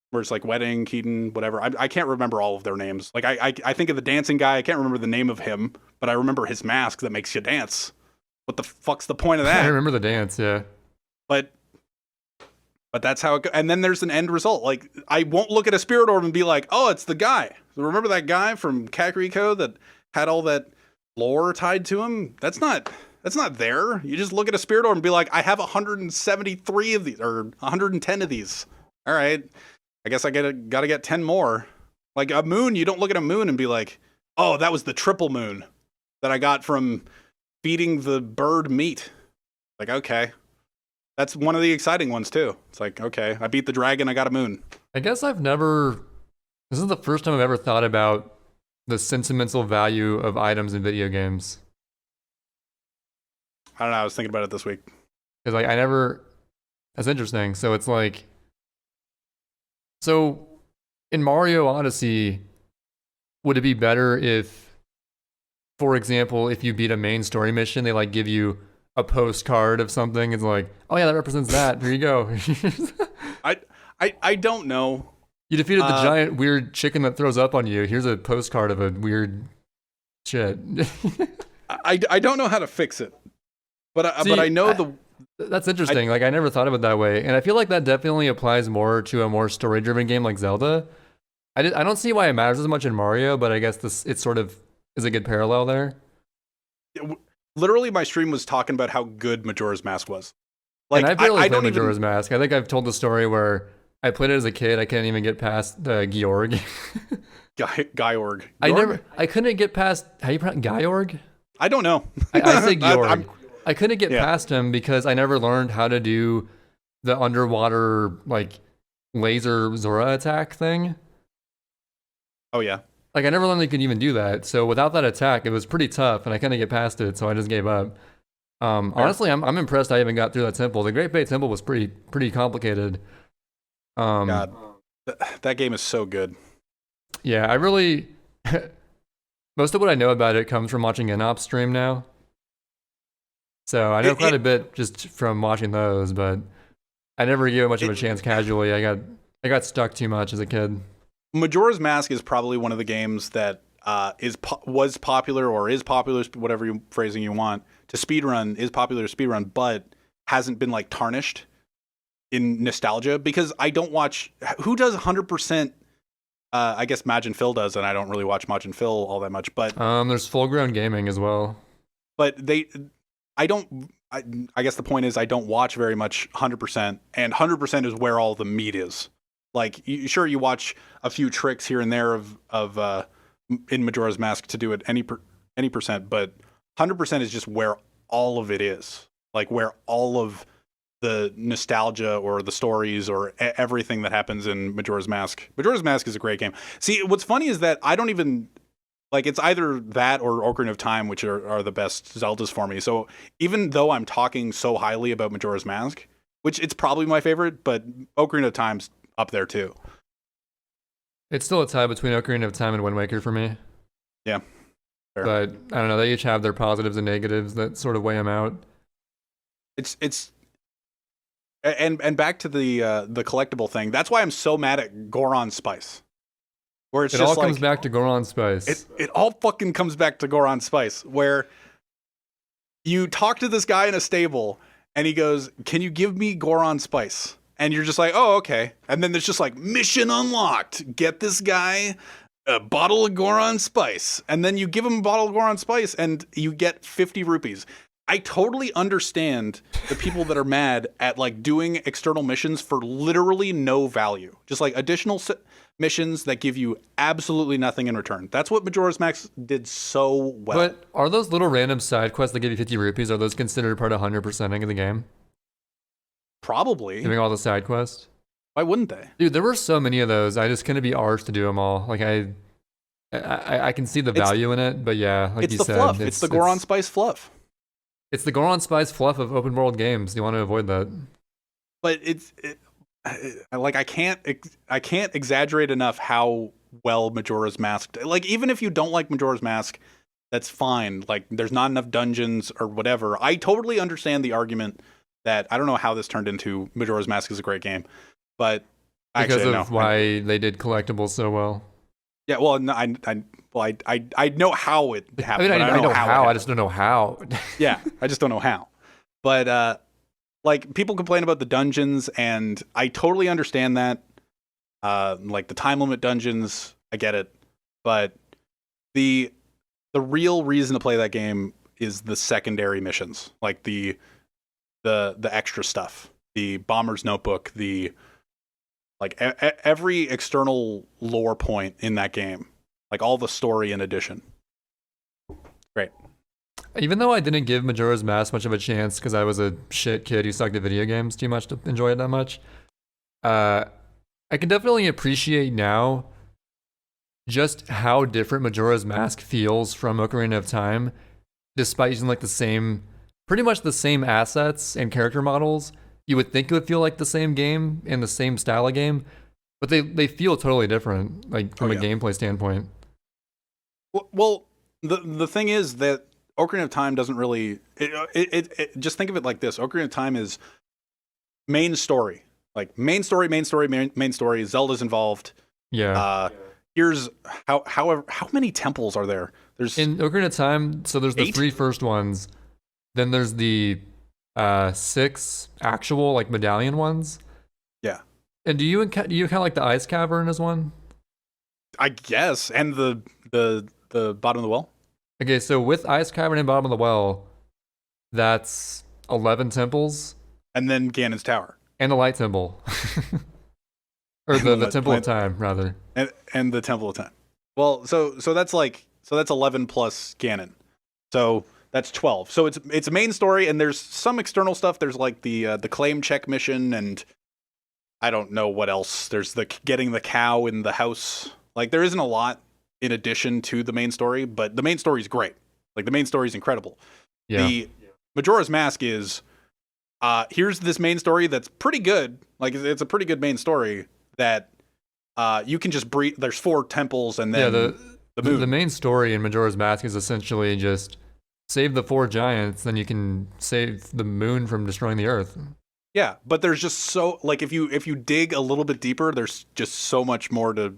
where it's like wedding, Keaton, whatever. I can't remember all of their names. Like I think of the dancing guy. I can't remember the name of him, but I remember his mask that makes you dance. What the fuck's the point of that? I remember the dance, yeah. But that's how it goes. And then there's an end result. Like I won't look at a spirit orb and be like, oh, it's the guy. Remember that guy from Kakariko that had all that lore tied to him? That's not there. You just look at a spirit orb and be like, I have 173 of these or 110 of these. All right. I guess I gotta get 10 more. Like a moon, you don't look at a moon and be like, oh, that was the triple moon that I got from feeding the bird meat. Like, okay. That's one of the exciting ones too. It's like, okay, I beat the dragon, I got a moon. I guess this is the first time I've ever thought about the sentimental value of items in video games. I don't know, I was thinking about it this week. Because like that's interesting. So it's like, so in Mario Odyssey, would it be better if, for example, if you beat a main story mission, they like give you a postcard of something? It's like, oh yeah, that represents that. Here you go. I don't know. You defeated the giant weird chicken that throws up on you. Here's a postcard of a weird shit. I don't know how to fix it. But I know that's interesting. Like I never thought of it that way, and I feel like that definitely applies more to a more story-driven game like Zelda. I don't see why it matters as much in Mario, but I guess it sort of is a good parallel there. Literally, my stream was talking about how good Majora's Mask was. Like, and I barely played Majora's Mask. I think I've told the story where I played it as a kid. I can't even get past the Georg. Georg. I couldn't get past. How do you pronounce Georg? I don't know. I say Georg. I couldn't get past him because I never learned how to do the underwater like laser Zora attack thing. Oh yeah. Like I never learned you could even do that. So without that attack, it was pretty tough, and I couldn't get past it, so I just gave up. Honestly, I'm impressed I even got through that temple. The Great Bay Temple was pretty complicated. God, that game is so good. Yeah, I really most of what I know about it comes from watching Inop's stream now. So I know quite a bit just from watching those, but I never gave it much of a chance casually. I got stuck too much as a kid. Majora's Mask is probably one of the games that was popular or is popular, whatever phrasing you want, to speedrun, is popular to speedrun, but hasn't been like tarnished in nostalgia, because I don't watch, who does 100%, I guess Maj and Phil does, and I don't really watch Maj and Phil all that much, but there's Full Grown Gaming as well. But I guess the point is I don't watch very much 100%, and 100% is where all the meat is. Like, sure, you watch a few tricks here and there of in Majora's Mask to do it any percent, but 100% is just where all of it is. Like, where all of the nostalgia or the stories or everything that happens in Majora's Mask. Majora's Mask is a great game. See, what's funny is that I don't even, like, it's either that or Ocarina of Time, which are the best Zeldas for me. So even though I'm talking so highly about Majora's Mask, which it's probably my favorite, but Ocarina of Time's up there too. It's still a tie between Ocarina of Time and Wind Waker for me. Yeah. Fair. But I don't know, they each have their positives and negatives that sort of weigh them out. It's and back to the collectible thing. That's why I'm so mad at Goron Spice. Where it all comes back to Goron Spice. It all fucking comes back to Goron Spice, where you talk to this guy in a stable and he goes, "Can you give me Goron Spice?" And you're just like, "Oh, okay." And then there's just like, "Mission unlocked. Get this guy a bottle of Goron Spice." And then you give him a bottle of Goron Spice and you get 50 rupees. I totally understand the people that are mad at like doing external missions for literally no value. Just like additional missions that give you absolutely nothing in return. That's what Majora's Mask did so well. But are those little random side quests that give you 50 rupees, are those considered part of 100%ing of the game? Probably. Doing all the side quests? Why wouldn't they? Dude, there were so many of those. I just couldn't be arsed to do them all. Like I can see the value in it, but yeah, like it's you the said, fluff. It's the Goron Spice fluff. It's the Goron Spice fluff of open world games. You want to avoid that. But like I can't exaggerate enough how well Majora's Mask. Like even if you don't like Majora's Mask, that's fine. Like there's not enough dungeons or whatever. I totally understand the argument that I don't know how this turned into Majora's Mask is a great game, but because of why they did collectibles so well. Yeah, well, no, I know how it happened. I mean, I know how. I just don't know how. Yeah, I just don't know how. But like people complain about the dungeons, and I totally understand that. Like the time limit dungeons, I get it. But the real reason to play that game is the secondary missions, like the extra stuff, the Bomber's Notebook, like every external lore point in that game, like all the story in addition. Great. Even though I didn't give Majora's Mask much of a chance because I was a shit kid who sucked at video games too much to enjoy it that much, I can definitely appreciate now just how different Majora's Mask feels from Ocarina of Time, despite using like pretty much the same assets and character models. You would think it would feel like the same game and the same style of game, but they feel totally different, like from a gameplay standpoint. Well, the thing is that Ocarina of Time doesn't really. Just think of it like this: Ocarina of Time is main story, like main story. Zelda's involved. Yeah. Here's how many temples are there? There's in Ocarina of Time. So there's the 8? 3 first ones, then there's the 6 actual like medallion ones. Yeah. And do you count like the ice cavern as one? I guess, and the bottom of the well. Okay, so with ice cavern and bottom of the well, that's 11 temples, and then Ganon's tower and the light temple, or the temple of time rather, and the temple of time. Well, so that's 11 plus Ganon, so that's 12. So it's a main story, and there's some external stuff. There's like the claim check mission, and I don't know what else. There's the getting the cow in the house. Like there isn't a lot in addition to the main story, but the main story is great. Like the main story is incredible. Yeah. The Majora's Mask is here's this main story that's pretty good. Like it's a pretty good main story that you can just breathe. There's 4 temples, and then the moon. The main story in Majora's Mask is essentially just save the 4 giants, then you can save the moon from destroying the earth. Yeah, but there's just so like if you dig a little bit deeper, there's just so much more to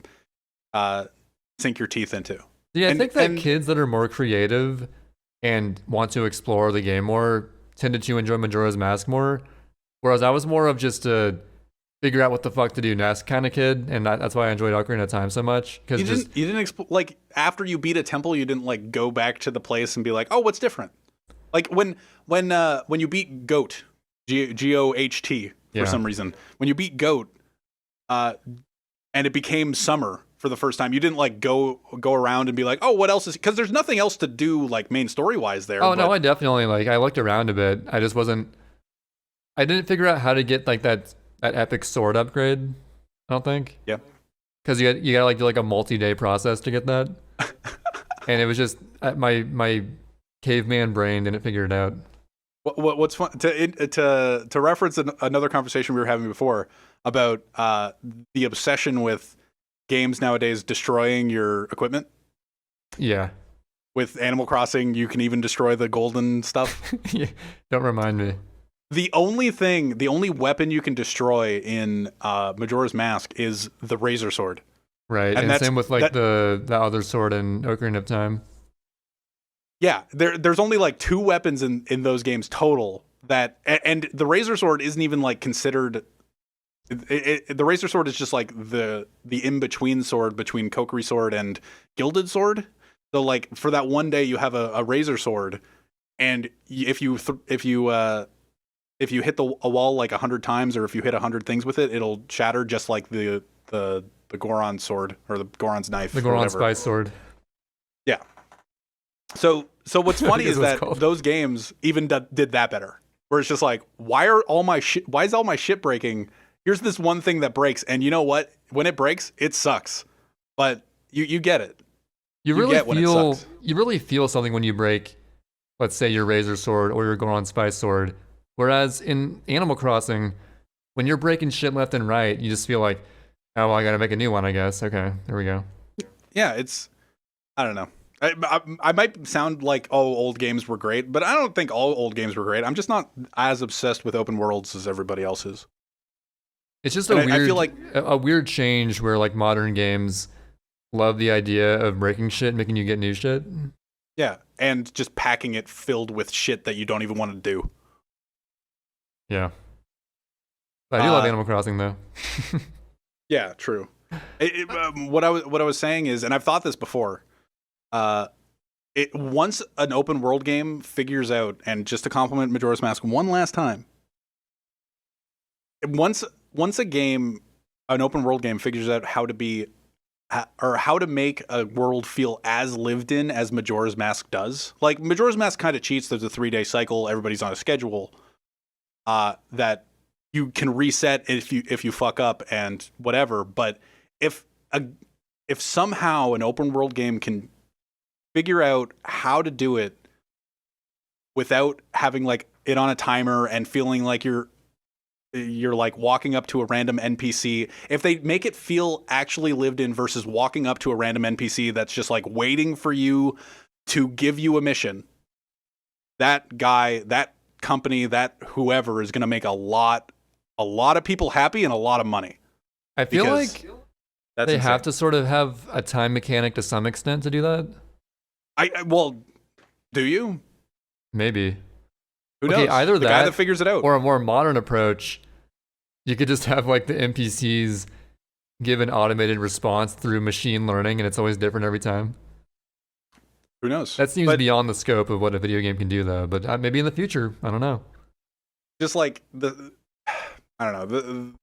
sink your teeth into. Yeah, I think that kids that are more creative and want to explore the game more tended to enjoy Majora's Mask more, whereas I was more of just a figure out what the fuck to do next kind of kid, and that's why I enjoyed Ocarina of Time so much. Because you didn't like after you beat a temple, you didn't like go back to the place and be like, oh, what's different? Like when you beat Goat, Goht for some reason, when you beat Goat, and it became summer for the first time, you didn't like go around and be like, oh, what else is, because there's nothing else to do like main story wise there. Oh no, I definitely I looked around a bit. I didn't figure out how to get like that epic sword upgrade. I don't think. Yeah. Because you gotta like do like a multi-day process to get that, and it was just my caveman brain didn't figure it out. What's fun to reference another conversation we were having before about the obsession with games nowadays destroying your equipment. Yeah. With Animal Crossing, you can even destroy the golden stuff. Yeah. Don't remind me. The only weapon you can destroy in Majora's Mask is the Razor Sword. Right, and same with like the other sword in Ocarina of Time. Yeah, there's only like 2 weapons in those games total that, and the Razor Sword isn't even like considered. The Razor Sword is just like the in-between sword between Kokiri Sword and Gilded Sword. So like for that one day you have a Razor Sword, and if you hit a wall like 100 times, or if you hit 100 things with it, it'll shatter just like the Goron sword or the Goron's knife. The Goron Spice Sword. Yeah. So what's funny is that those games even did that better. Where it's just like, why is all my shit breaking? Here's this one thing that breaks, and you know what? When it breaks, it sucks. But you get it. You really feel something when you break, let's say, your Razor Sword or your Goron Spice Sword. Whereas in Animal Crossing, when you're breaking shit left and right, you just feel like, oh, well, I gotta make a new one, I guess. Okay, there we go. Yeah, I don't know. I might sound like, oh, old games were great, but I don't think all old games were great. I'm just not as obsessed with open worlds as everybody else is. It's just I feel like a weird change where like modern games love the idea of breaking shit and making you get new shit. Yeah, and just packing it filled with shit that you don't even want to do. Yeah. I do love Animal Crossing though. Yeah, true. What I was saying is, and I've thought this before, once an open world game figures out, and just to compliment Majora's Mask one last time, once an open world game figures out how to make a world feel as lived in as Majora's Mask does. Like Majora's Mask kind of cheats. There's a 3-day cycle. Everybody's on a schedule. That you can reset if you fuck up and whatever. But if somehow an open world game can figure out how to do it without having like it on a timer and feeling like you're like walking up to a random NPC, if they make it feel actually lived in versus walking up to a random NPC that's just like waiting for you to give you a mission, that guy, that company, that whoever is going to make a lot of people happy and a lot of money. I feel like they have to sort of have a time mechanic to some extent to do that. Well, do you? Maybe. Who knows? Either the guy that figures it out, or a more modern approach. You could just have like the NPCs give an automated response through machine learning, and it's always different every time. Who knows? That seems beyond the scope of what a video game can do, though. But maybe in the future, I don't know. Just like I don't know,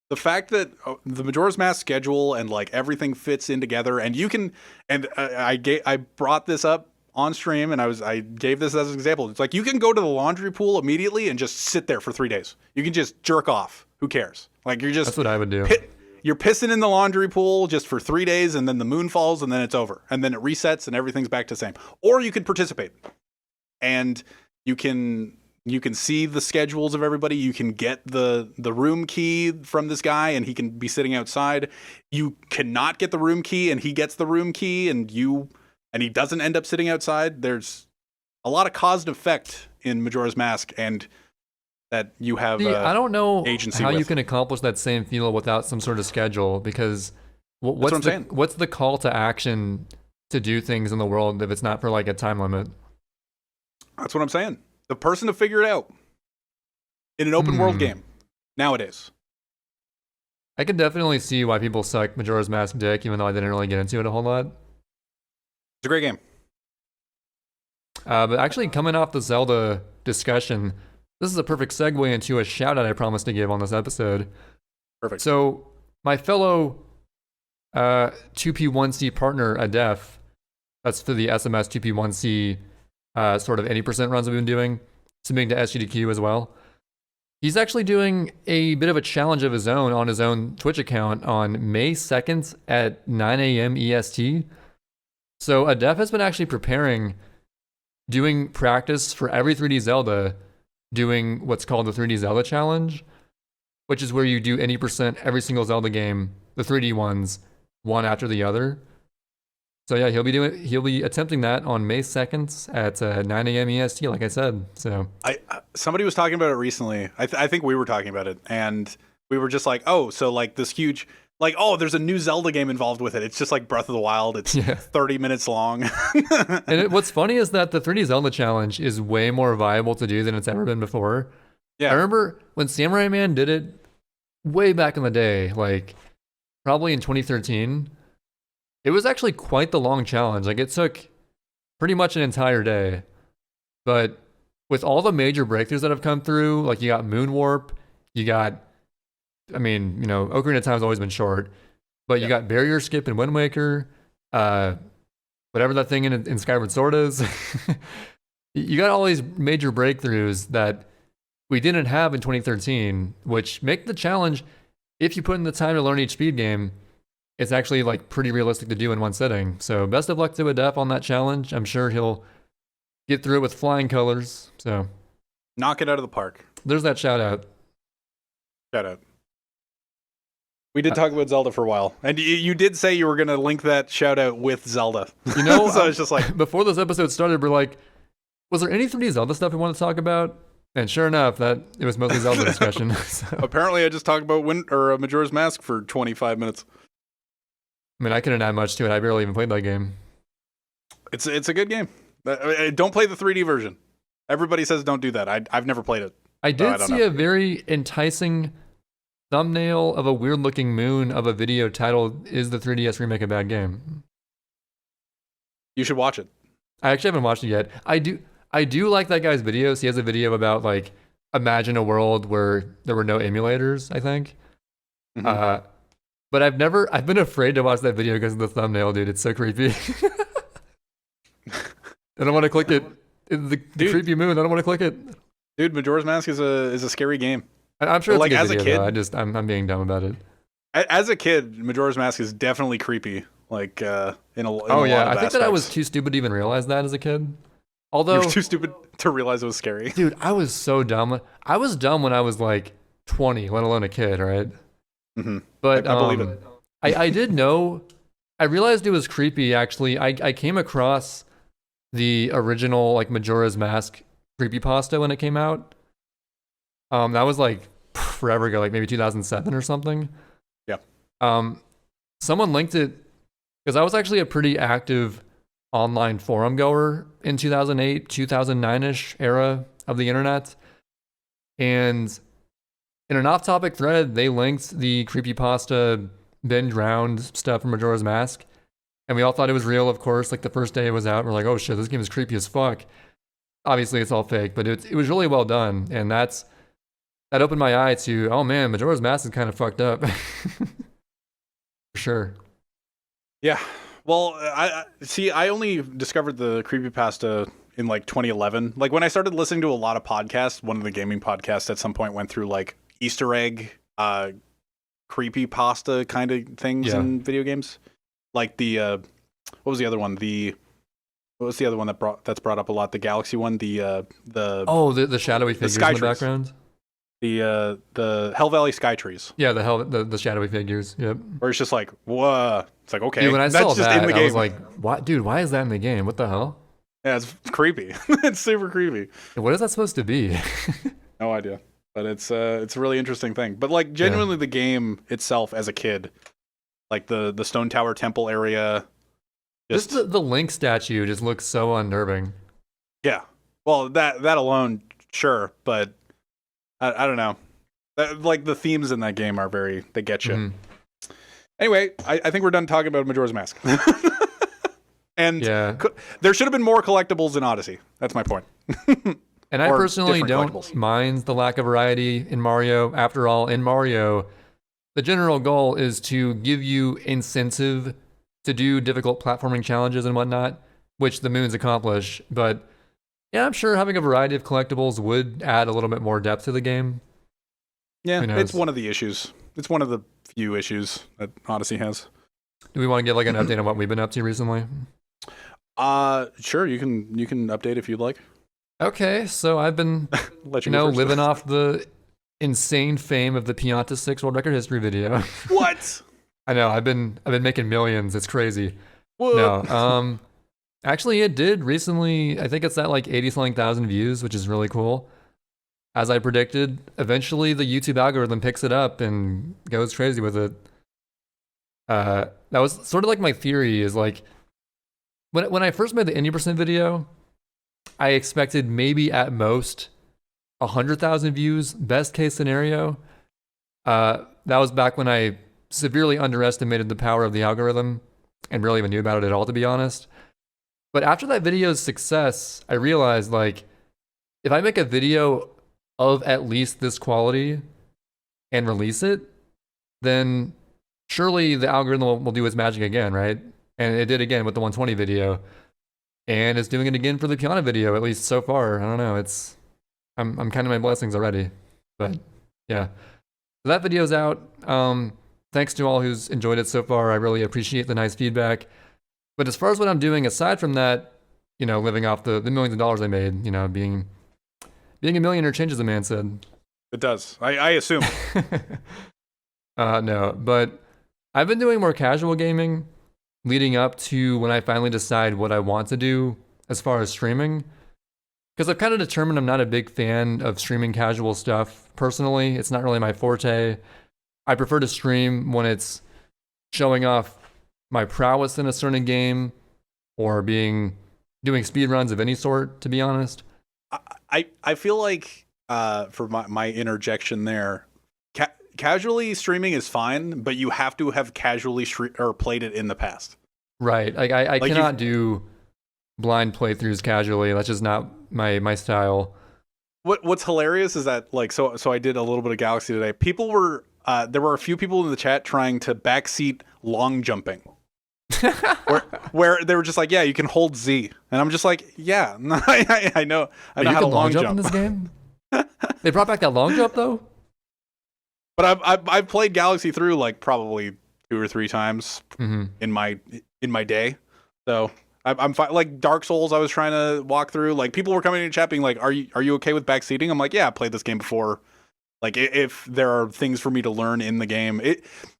the fact that the Majora's Mask schedule and like everything fits in together, and you can, and I brought this up on stream, and I gave this as an example. It's like you can go to the laundry pool immediately and just sit there for 3 days. You can just jerk off. Who cares? Like that's what I would do. You're pissing in the laundry pool just for 3 days, and then the moon falls, and then it's over, and then it resets, and everything's back to the same. Or you can participate, and you can see the schedules of everybody. You can get the room key from this guy, and he can be sitting outside. You cannot get the room key, and he gets the room key, and he doesn't end up sitting outside. There's a lot of cause and effect in Majora's Mask, and that you have I don't know agency how with. You can accomplish that same feel without some sort of schedule, because what's the call to action to do things in the world if it's not for like a time limit? That's what I'm saying. The person to figure it out in an open world game nowadays. I can definitely see why people suck Majora's Mask dick, even though I didn't really get into it a whole lot. It's a great game. But actually, coming off the Zelda discussion, this is a perfect segue into a shout out I promised to give on this episode. Perfect. So, my fellow 2P1C partner, Adef, that's for the SMS 2P1C sort of 80% runs we've been doing, submitting to SGDQ as well. He's actually doing a bit of a challenge of his own on his own Twitch account on May 2nd at 9 a.m. EST. So Adef has been actually preparing, doing practice for every 3D Zelda, doing what's called the 3D Zelda Challenge, which is where you do 80% every single Zelda game, the 3D ones, one after the other. So yeah, he'll be attempting that on May 2nd at 9 a.m. EST, like I said. So somebody was talking about it recently. I think we were talking about it, and we were just like, oh, so like this huge, like, oh, there's a new Zelda game involved with it. It's just like Breath of the Wild. It's 30 minutes long. And what's funny is that the 3D Zelda Challenge is way more viable to do than it's ever been before. Yeah. I remember when Samurai Man did it way back in the day, like probably in 2013. It was actually quite the long challenge. Like it took pretty much an entire day. But with all the major breakthroughs that have come through, like you got Moon Warp, you got, I mean, you know, Ocarina of Time's always been short, but you got Barrier Skip in Wind Waker, whatever that thing in Skyward Sword is. You got all these major breakthroughs that we didn't have in 2013, which make the challenge, if you put in the time to learn each speed game, it's actually like pretty realistic to do in one sitting. So best of luck to Adep on that challenge. I'm sure he'll get through it with flying colors. So knock it out of the park. There's that shout out. Shout out. We did talk about Zelda for a while, and you did say you were going to link that shout out with Zelda. You know, so it's just like before this episode started, we're like, was there any 3D Zelda stuff we want to talk about? And sure enough, that it was mostly Zelda discussion. So. Apparently, I just talked about Majora's Mask for 25 minutes. I mean, I couldn't add much to it. I barely even played that game. It's a good game. Don't play the 3D version. Everybody says don't do that. I've never played it. I did see a very enticing thumbnail of a weird-looking moon of a video titled, "Is the 3DS remake a bad game?" You should watch it. I actually haven't watched it yet. I do like that guy's videos. He has a video about, like, imagine a world where there were no emulators, I think. Mm-hmm. But I've been afraid to watch that video because of the thumbnail, dude. It's so creepy. I don't want to click it. The creepy moon, I don't want to click it. Dude, Majora's Mask is a scary game. I'm sure it's like, a good as video, a kid, though. I'm being dumb about it. As a kid, Majora's Mask is definitely creepy. Like, in a lot of I think aspects. that I was too stupid to even realize that as a kid. Although you were too stupid to realize it was scary. Dude, I was so dumb. I was dumb when I was like 20, let alone a kid, right? Mm-hmm. But I believe it. I did know. I realized it was creepy. Actually, I came across the original like Majora's Mask creepypasta when it came out. That was like forever ago, like maybe 2007 or something. Yeah. Someone linked it because I was actually a pretty active online forum goer in 2008, 2009-ish era of the internet. And in an off-topic thread, they linked the creepypasta binge round stuff from Majora's Mask. And we all thought it was real, of course. Like the first day it was out, we're like, oh shit, this game is creepy as fuck. Obviously it's all fake, but it was really well done. And that opened my eye to, oh man, Majora's Mask is kind of fucked up. For sure. Yeah. Well, I only discovered the creepypasta in like 2011. Like when I started listening to a lot of podcasts, one of the gaming podcasts at some point went through like Easter egg creepypasta kind of things in video games. Like the what was the other one? What was the other one that's brought up a lot? The Galaxy one, the shadowy figures in the background. The Hell Valley Sky Trees. Yeah, the shadowy figures. Yep. Where it's just like, whoa. It's like, okay. Dude, when I that's saw just that, in the game. I was like, what? Dude, why is that in the game? What the hell? Yeah, it's creepy. It's super creepy. What is that supposed to be? No idea. But it's a really interesting thing. But like genuinely the game itself as a kid, like the Stone Tower Temple area. Just the Link statue just looks so unnerving. Yeah. Well, that alone, sure, but I don't know. Like the themes in that game are they get you. Mm-hmm. Anyway, I think we're done talking about Majora's Mask. And there should have been more collectibles in Odyssey. That's my point. And I personally don't mind the lack of variety in Mario. After all, in Mario, the general goal is to give you incentive to do difficult platforming challenges and whatnot, which the moons accomplish. But yeah, I'm sure having a variety of collectibles would add a little bit more depth to the game. Yeah, it's one of the issues. It's one of the few issues that Odyssey has. Do we want to get like an update on what we've been up to recently? Sure. You can update if you'd like. Okay, so I've been, living off the insane fame of the Pianta 6 World Record History video. What? I know. I've been making millions. It's crazy. Whoa. No. Actually, it did recently. I think it's at like 80-something thousand views, which is really cool. As I predicted, eventually the YouTube algorithm picks it up and goes crazy with it. That was sort of like my theory is like, when I first made the Indie% video, I expected maybe at most 100,000 views, best case scenario. That was back when I severely underestimated the power of the algorithm and barely even knew about it at all, to be honest. But after that video's success, I realized like, if I make a video of at least this quality and release it, then surely the algorithm will do its magic again, right? And it did again with the 120 video, and it's doing it again for the piano video, at least so far. I don't know. I'm counting my blessings already, but yeah. So that video's out. Thanks to all who's enjoyed it so far. I really appreciate the nice feedback. But as far as what I'm doing aside from that, living off the millions of dollars I made, being a millionaire changes, a man said. It does. I assume. No, but I've been doing more casual gaming leading up to when I finally decide what I want to do as far as streaming. Because I've kind of determined I'm not a big fan of streaming casual stuff. Personally, it's not really my forte. I prefer to stream when it's showing off my prowess in a certain game or doing speedruns of any sort, to be honest. I feel like, for my interjection there, casually streaming is fine, but you have to have casually or played it in the past. Right. I cannot do blind playthroughs casually. That's just not my style. What's hilarious is that, like, so I did a little bit of Galaxy today. People were there were a few people in the chat trying to backseat long jumping. where they were just like, yeah, you can hold Z, and I'm just like, yeah, I know how to long jump in this game. They brought back that long jump though. But I've played Galaxy through like probably 2 or 3 times in my day, so I'm fine. Like Dark Souls, I was trying to walk through. Like people were coming in chat being like, are you okay with backseating? I'm like, yeah, I played this game before. Like if there are things for me to learn in the game,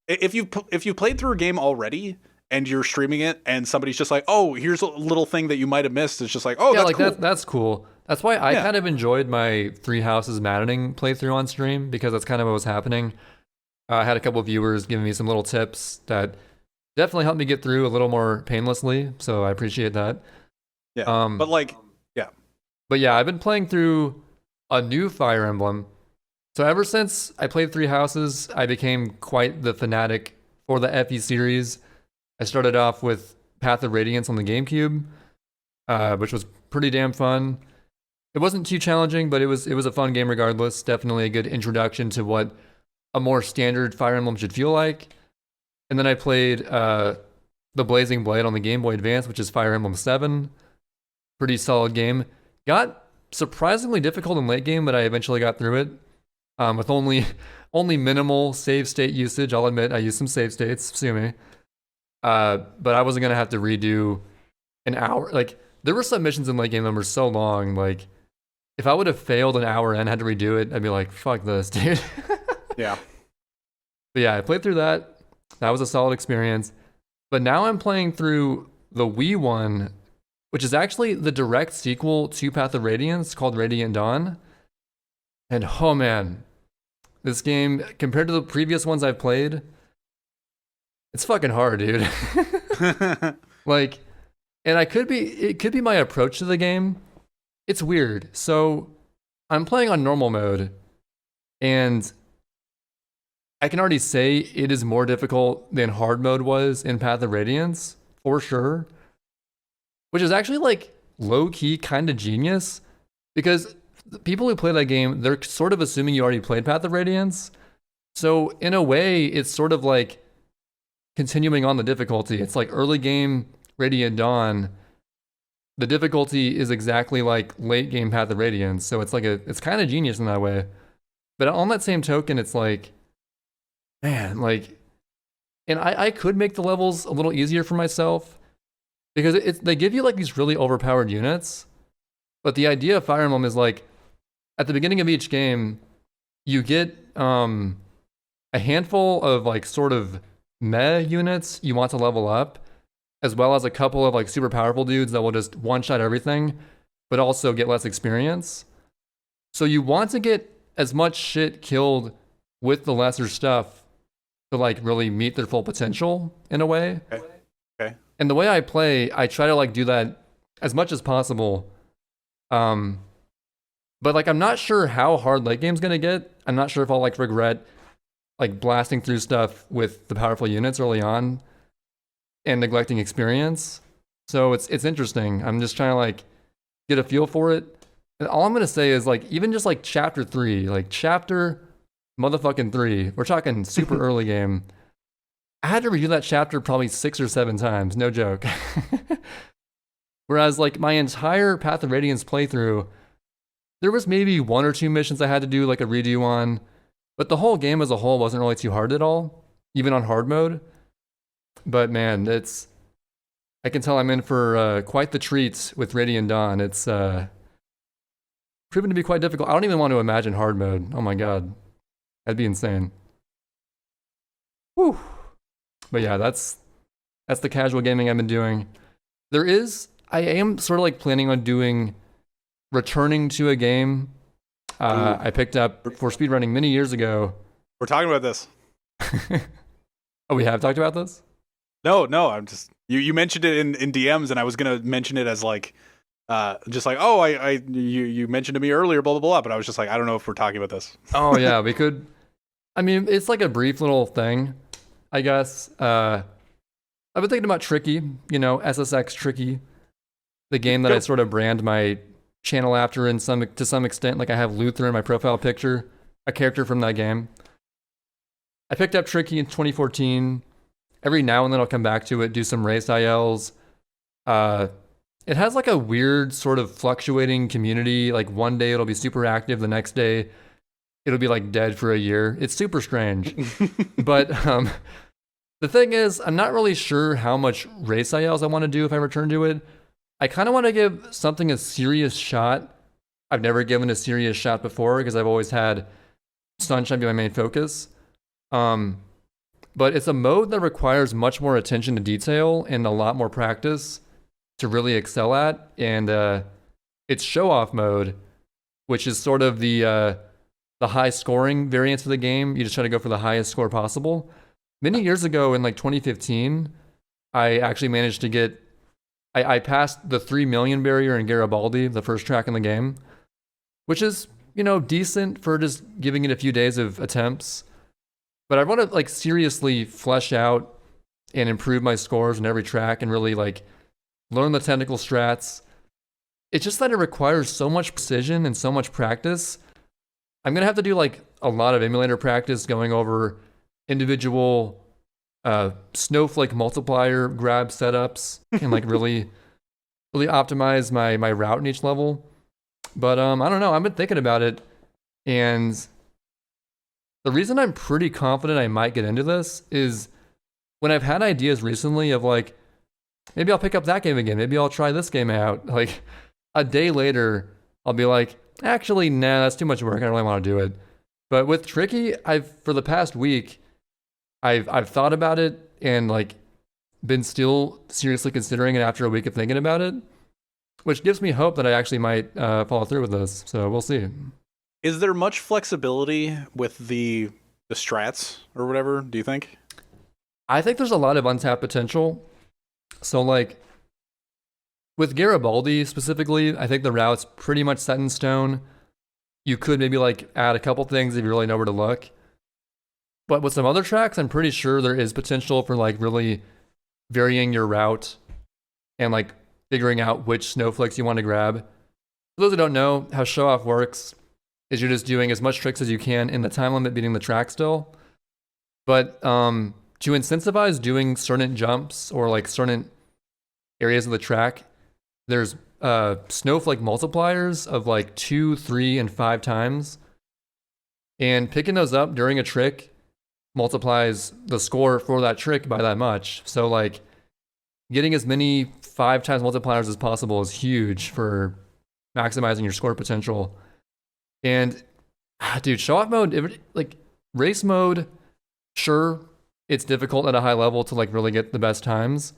if you played through a game already and you're streaming it and somebody's just like, oh, here's a little thing that you might have missed, it's just like, oh, yeah, that's cool. That's cool. That's why I kind of enjoyed my Three Houses Maddening playthrough on stream, because that's kind of what was happening. I had a couple of viewers giving me some little tips that definitely helped me get through a little more painlessly, so I appreciate that. Yeah, But yeah, I've been playing through a new Fire Emblem. So ever since I played Three Houses, I became quite the fanatic for the FE series. I started off with Path of Radiance on the GameCube, which was pretty damn fun. It wasn't too challenging, but it was a fun game regardless. Definitely a good introduction to what a more standard Fire Emblem should feel like. And then I played The Blazing Blade on the Game Boy Advance, which is Fire Emblem 7. Pretty solid game. Got surprisingly difficult in late game, but I eventually got through it. With only minimal save state usage. I'll admit I used some save states, sue me. But I wasn't going to have to redo an hour. Like, there were some missions in late game that were so long, like, if I would have failed an hour and had to redo it, I'd be like, fuck this, dude. Yeah. But yeah, I played through that. That was a solid experience. But now I'm playing through the Wii one, which is actually the direct sequel to Path of Radiance, called Radiant Dawn. And oh man, this game, compared to the previous ones I've played, it's fucking hard, dude. Like, and it could be my approach to the game. It's weird. So I'm playing on normal mode, and I can already say it is more difficult than hard mode was in Path of Radiance, for sure. Which is actually like low-key kind of genius, because the people who play that game, they're sort of assuming you already played Path of Radiance. So in a way, it's sort of like continuing on the difficulty. It's like early game Radiant Dawn. The difficulty is exactly like late game Path of Radiance. So it's like it's kind of genius in that way. But on that same token, it's like, man, like, and I could make the levels a little easier for myself, because they give you like these really overpowered units. But the idea of Fire Emblem is like, at the beginning of each game, you get a handful of like sort of meh units you want to level up, as well as a couple of like super powerful dudes that will just one-shot everything, but also get less experience. So you want to get as much shit killed with the lesser stuff to like really meet their full potential in a way. Okay. And the way I play, I try to like do that as much as possible. But like, I'm not sure how hard late game's gonna get. I'm not sure if I'll like regret like blasting through stuff with the powerful units early on and neglecting experience. So it's interesting. I'm just trying to like get a feel for it. And all I'm gonna say is like even just like chapter 3, like chapter motherfucking 3, we're talking super early game. I had to redo that chapter probably 6 or 7 times, no joke. Whereas like my entire Path of Radiance playthrough, there was maybe 1 or 2 missions I had to do like a redo on, but the whole game as a whole wasn't really too hard at all, even on hard mode. But man, I can tell I'm in for quite the treat with Radiant Dawn. It's proven to be quite difficult. I don't even want to imagine hard mode. Oh my god, that'd be insane. Whew. But yeah, that's the casual gaming I've been doing. I am sort of like planning on returning to a game I picked up for speedrunning many years ago. We're talking about this. Oh, we have talked about this? No, I'm just you mentioned it in DMs, and I was gonna mention it as like just like, oh, you mentioned to me earlier, blah blah blah, but I was just like, I don't know if we're talking about this. Oh yeah, we could. I mean, it's like a brief little thing, I guess. I've been thinking about Tricky, SSX Tricky, the game that I sort of brand my channel after to some extent. Like I have Luther in my profile picture, a character from that game. I picked up Tricky in 2014. Every now and then I'll come back to it, do some race ILs. It has like a weird sort of fluctuating community. Like one day it'll be super active, the next day it'll be like dead for a year. It's super strange. But the thing is, I'm not really sure how much race ILs I want to do if I return to it. I kind of want to give something a serious shot. I've never given a serious shot before because I've always had Sunshine be my main focus. But it's a mode that requires much more attention to detail and a lot more practice to really excel at. And it's show-off mode, which is sort of the high scoring variance of the game. You just try to go for the highest score possible. Many years ago in like 2015, I actually managed to get I passed the 3 million barrier in Garibaldi, the first track in the game, which is, decent for just giving it a few days of attempts. But I want to like seriously flesh out and improve my scores in every track and really like learn the technical strats. It's just that it requires so much precision and so much practice. I'm going to have to do like a lot of emulator practice going over individual snowflake multiplier grab setups and like really optimize my route in each level. But I don't know. I've been thinking about it, and the reason I'm pretty confident I might get into this is when I've had ideas recently of like, maybe I'll pick up that game again. Maybe I'll try this game out. Like a day later, I'll be like, actually, nah, that's too much work. I don't really want to do it. But with Tricky, for the past week, I've thought about it and like been still seriously considering it after a week of thinking about it, which gives me hope that I actually might follow through with this. So we'll see. Is there much flexibility with the strats or whatever, do you think? I think there's a lot of untapped potential. So like with Garibaldi specifically, I think the route's pretty much set in stone. You could maybe like add a couple things if you really know where to look. But with some other tracks, I'm pretty sure there is potential for like really varying your route and like figuring out which snowflakes you want to grab. For those who don't know, how show off works is you're just doing as much tricks as you can in the time limit beating the track still. But to incentivize doing certain jumps or like certain areas of the track, there's snowflake multipliers of like 2, 3, and 5 times. And picking those up during a trick multiplies the score for that trick by that much. So like getting as many 5 times multipliers as possible is huge for maximizing your score potential. And dude, show off mode, like race mode, sure, it's difficult at a high level to like really get the best times,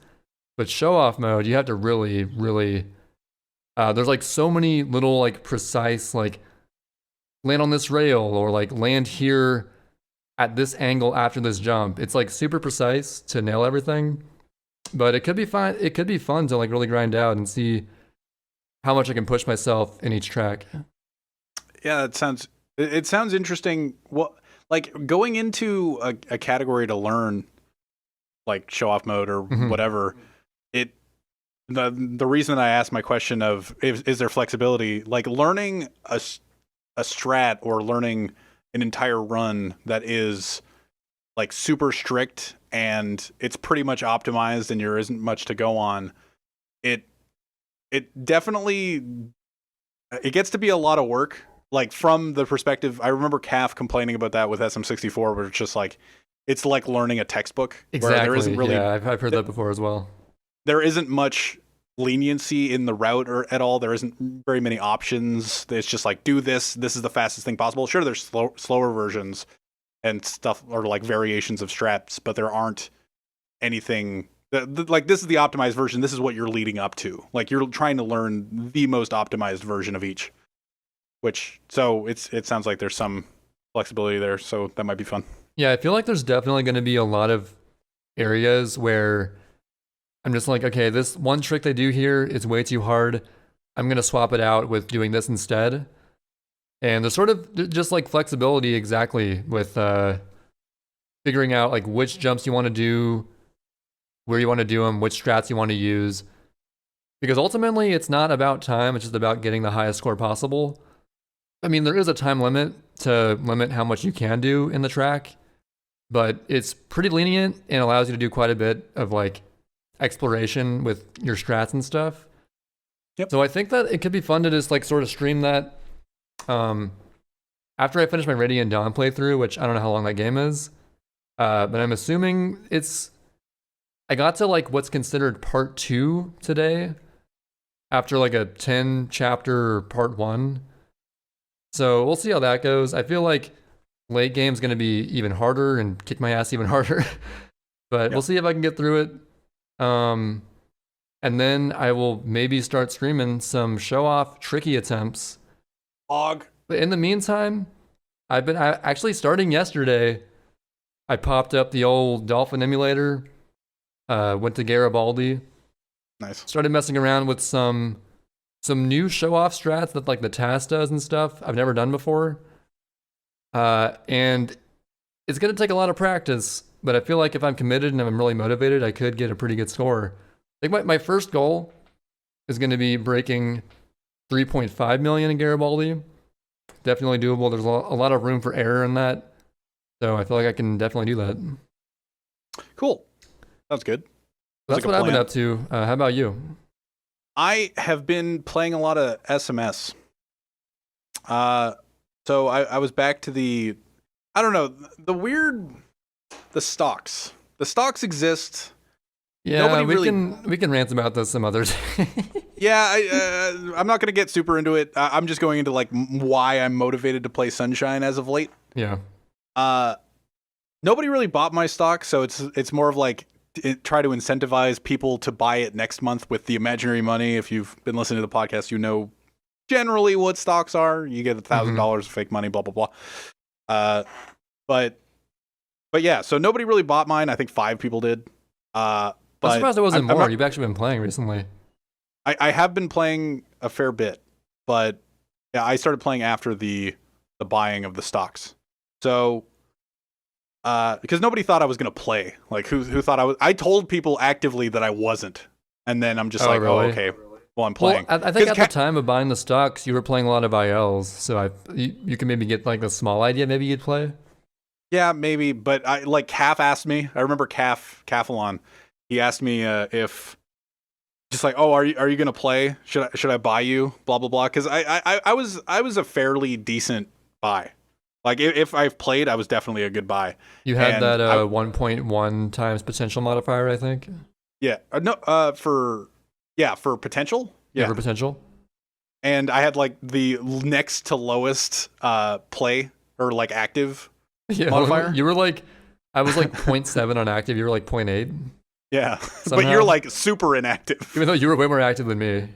but show off mode, you have to really there's like so many little like precise like land on this rail or like land here at this angle after this jump. It's like super precise to nail everything, but it could be fun. It could be fun to like really grind out and see how much I can push myself in each track. Yeah, it sounds interesting. What, like going into a category to learn like show off mode or whatever, the reason I asked my question of is there flexibility, like learning a strat or learning an entire run that is like super strict and it's pretty much optimized and there isn't much to go on. It definitely it gets to be a lot of work. Like from the perspective, I remember Calf complaining about that with SM64, where it's just like it's like learning a textbook. Exactly. Where there isn't really, yeah, I've heard that before as well. There isn't much leniency in the route or at all. There isn't very many options. It's just like do this. This is the fastest thing possible. Sure, there's slower versions and stuff or like variations of strats, but there aren't anything. Like this is the optimized version. This is what you're leading up to. Like you're trying to learn the most optimized version of each. So it sounds like there's some flexibility there, so that might be fun. Yeah, I feel like there's definitely going to be a lot of areas where I'm just like, okay, this one trick they do here is way too hard. I'm going to swap it out with doing this instead. And there's sort of just like flexibility exactly with figuring out like which jumps you want to do, where you want to do them, which strats you want to use. Because ultimately, it's not about time, it's just about getting the highest score possible. I mean, there is a time limit to limit how much you can do in the track, but it's pretty lenient and allows you to do quite a bit of like exploration with your strats and stuff. Yep. So I think that it could be fun to just like sort of stream that after I finish my Radiant Dawn playthrough, which I don't know how long that game is, but I'm assuming I got to like what's considered part 2 today after like a 10 chapter part 1. So we'll see how that goes. I feel like late game's going to be even harder and kick my ass even harder. But we'll see if I can get through it. And then I will maybe start streaming some show-off tricky attempts. Og. But in the meantime, I actually starting yesterday, I popped up the old Dolphin emulator, went to Garibaldi. Nice. Started messing around with some new show-off strats that like the TAS does and stuff I've never done before. And it's going to take a lot of practice, but I feel like if I'm committed and I'm really motivated, I could get a pretty good score. I think my first goal is going to be breaking 3.5 million in Garibaldi. Definitely doable. There's a lot of room for error in that. So I feel like I can definitely do that. Cool. Sounds good. That's what I've been up to. How about you? I have been playing a lot of SMS. So I was back to I don't know, the stocks. The stocks exist. Yeah, we can rant about this some other day. Yeah, I'm not going to get super into it. I'm just going into like why I'm motivated to play Sunshine as of late. Yeah. Nobody really bought my stock, so it's more of like try to incentivize people to buy it next month with the imaginary money. If you've been listening to the podcast, you know generally what stocks are. You get $1,000 of fake money, blah blah blah. But yeah, so nobody really bought mine. I think 5 people did. I'm surprised there wasn't more. You've actually been playing recently. I have been playing a fair bit, but yeah, I started playing after the buying of the stocks. So because nobody thought I was going to play. Like who thought I was? I told people actively that I wasn't, and then I'm just really? Oh, okay. Well, I'm playing. Well, I think at the time of buying the stocks, you were playing a lot of ILs, so you can maybe get like a small idea. Maybe you'd play. Yeah, maybe. But I like Calf asked me. I remember Calfalon. He asked me if just like, oh, are you going to play? Should I buy you? Blah blah blah. Because I was a fairly decent buy. Like if I've played, I was definitely a good buy. You had that 1.1 times potential modifier, I think. Yeah. For potential. Yeah, for potential. And I had like the next to lowest play or like active modifier. You were like, I was like 0.7 on active. You were like 0.8. Yeah, somehow. But you're like super inactive. Even though you were way more active than me.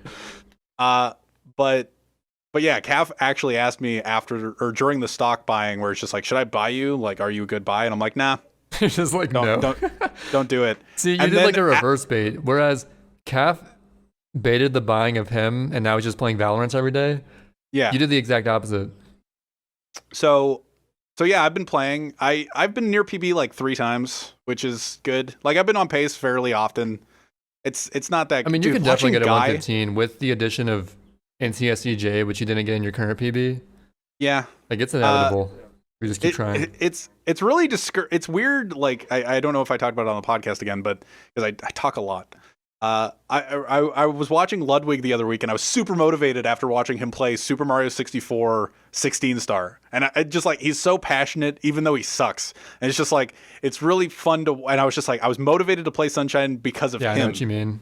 But yeah, Calf actually asked me after or during the stock buying where it's just like, should I buy you? Like, are you a good buy? And I'm like, nah. You're just like, no. Don't do it. See, you did like a reverse bait, whereas Calf baited the buying of him, and now he's just playing Valorant every day. Yeah. You did the exact opposite. So yeah, I've been playing. I've been near PB like 3 times, which is good. Like I've been on pace fairly often. It's not that. I mean, you dude, can definitely watching get a Guy, 115 with the addition of NTSCJ, which you didn't get in your current PB. Yeah, Like, it's inevitable. We just keep trying. It's really it's weird. Like I don't know if I talked about it on the podcast again, but because I talk a lot. I was watching Ludwig the other week, and I was super motivated after watching him play Super Mario 64 16 star, and I just like he's so passionate, even though he sucks. And it's just like it's really fun to. And I was just like I was motivated to play Sunshine because of him. I know what you mean.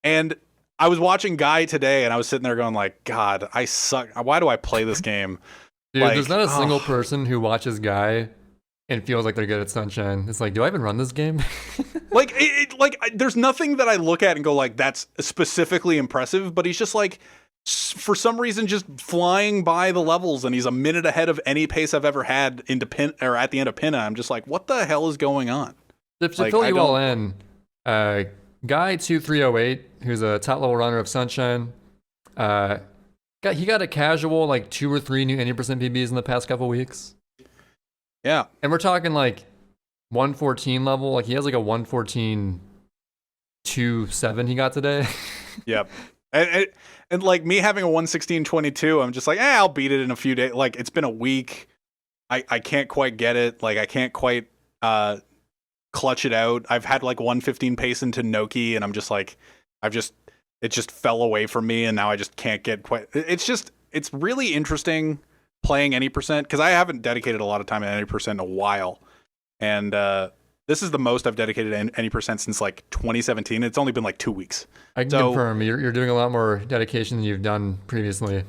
And I was watching Guy today, and I was sitting there going like, God, I suck. Why do I play this game? Dude, like, there's not a single person who watches Guy and feels like they're good at Sunshine. It's like, do I even run this game? like, there's nothing that I look at and go like, that's specifically impressive. But he's just like, for some reason, just flying by the levels, and he's a minute ahead of any pace I've ever had into or at the end of Pinna. I'm just like, what the hell is going on? To fill you all in, Guy 2308, who's a top level runner of Sunshine, he got a casual like 2 or 3 new 80% PBs in the past couple weeks. Yeah. And we're talking like 114 level. Like he has like a 114.27 he got today. Yep. And like me having a 116.22, I'm just like, I'll beat it in a few days. Like it's been a week. I can't quite get it. Like I can't quite clutch it out. I've had like 115 pace into Noki, and I'm just like, it just fell away from me, and now I just can't get quite. It's really interesting playing any percent, because I haven't dedicated a lot of time at any percent in a while, and this is the most I've dedicated any percent since like 2017. It's only been like 2 weeks. I can confirm you're doing a lot more dedication than you've done previously.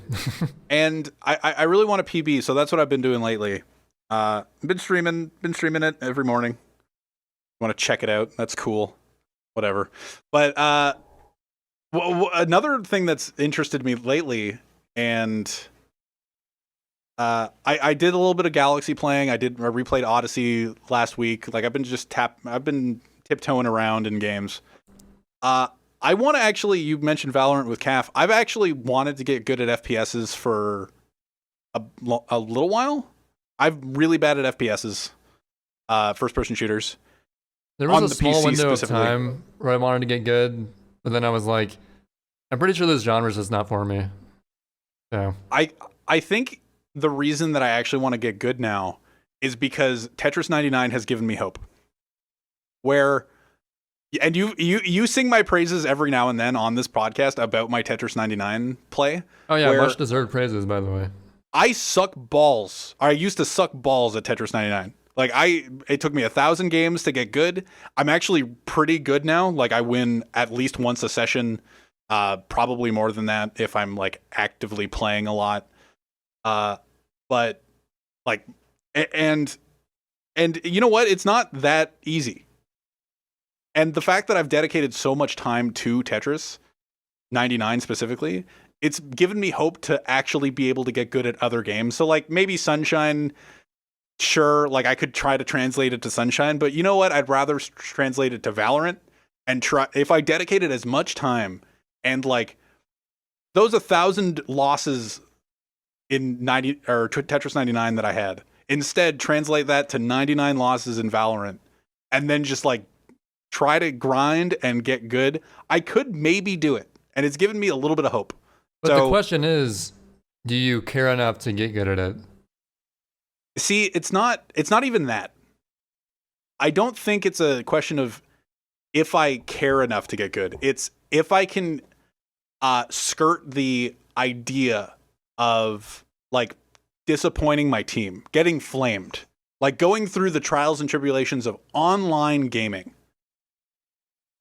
And I really want a PB, so that's what I've been doing lately. Been streaming it every morning. Want to check it out? That's cool. Whatever. But another thing that's interested me lately, and I did a little bit of Galaxy playing. I replayed Odyssey last week. Like I've been tiptoeing around in games. I want to actually. You mentioned Valorant with Calf. I've actually wanted to get good at FPSs for a little while. I'm really bad at FPSs, first-person shooters. There was a small window of time where I wanted to get good, but then I was like, I'm pretty sure this genre is just not for me. So I think the reason that I actually want to get good now is because Tetris 99 has given me hope. And you sing my praises every now and then on this podcast about my Tetris 99 play. Oh yeah, much deserved praises, by the way. I suck balls. I used to suck balls at Tetris 99. Like it took me 1,000 games to get good. I'm actually pretty good now. Like I win at least once a session, probably more than that if I'm like actively playing a lot. But like, and you know what? It's not that easy. And the fact that I've dedicated so much time to Tetris 99 specifically, it's given me hope to actually be able to get good at other games. So like maybe Sunshine, sure, like I could try to translate it to Sunshine, but you know what? I'd rather translate it to Valorant and try. If I dedicated as much time and like those 1,000 losses in Tetris 99 that I had, instead translate that to 99 losses in Valorant, and then just like try to grind and get good, I could maybe do it. And it's given me a little bit of hope. But the question is, do you care enough to get good at it? See, it's not even that. I don't think it's a question of if I care enough to get good. It's if I can skirt the idea of like disappointing my team, getting flamed, like going through the trials and tribulations of online gaming.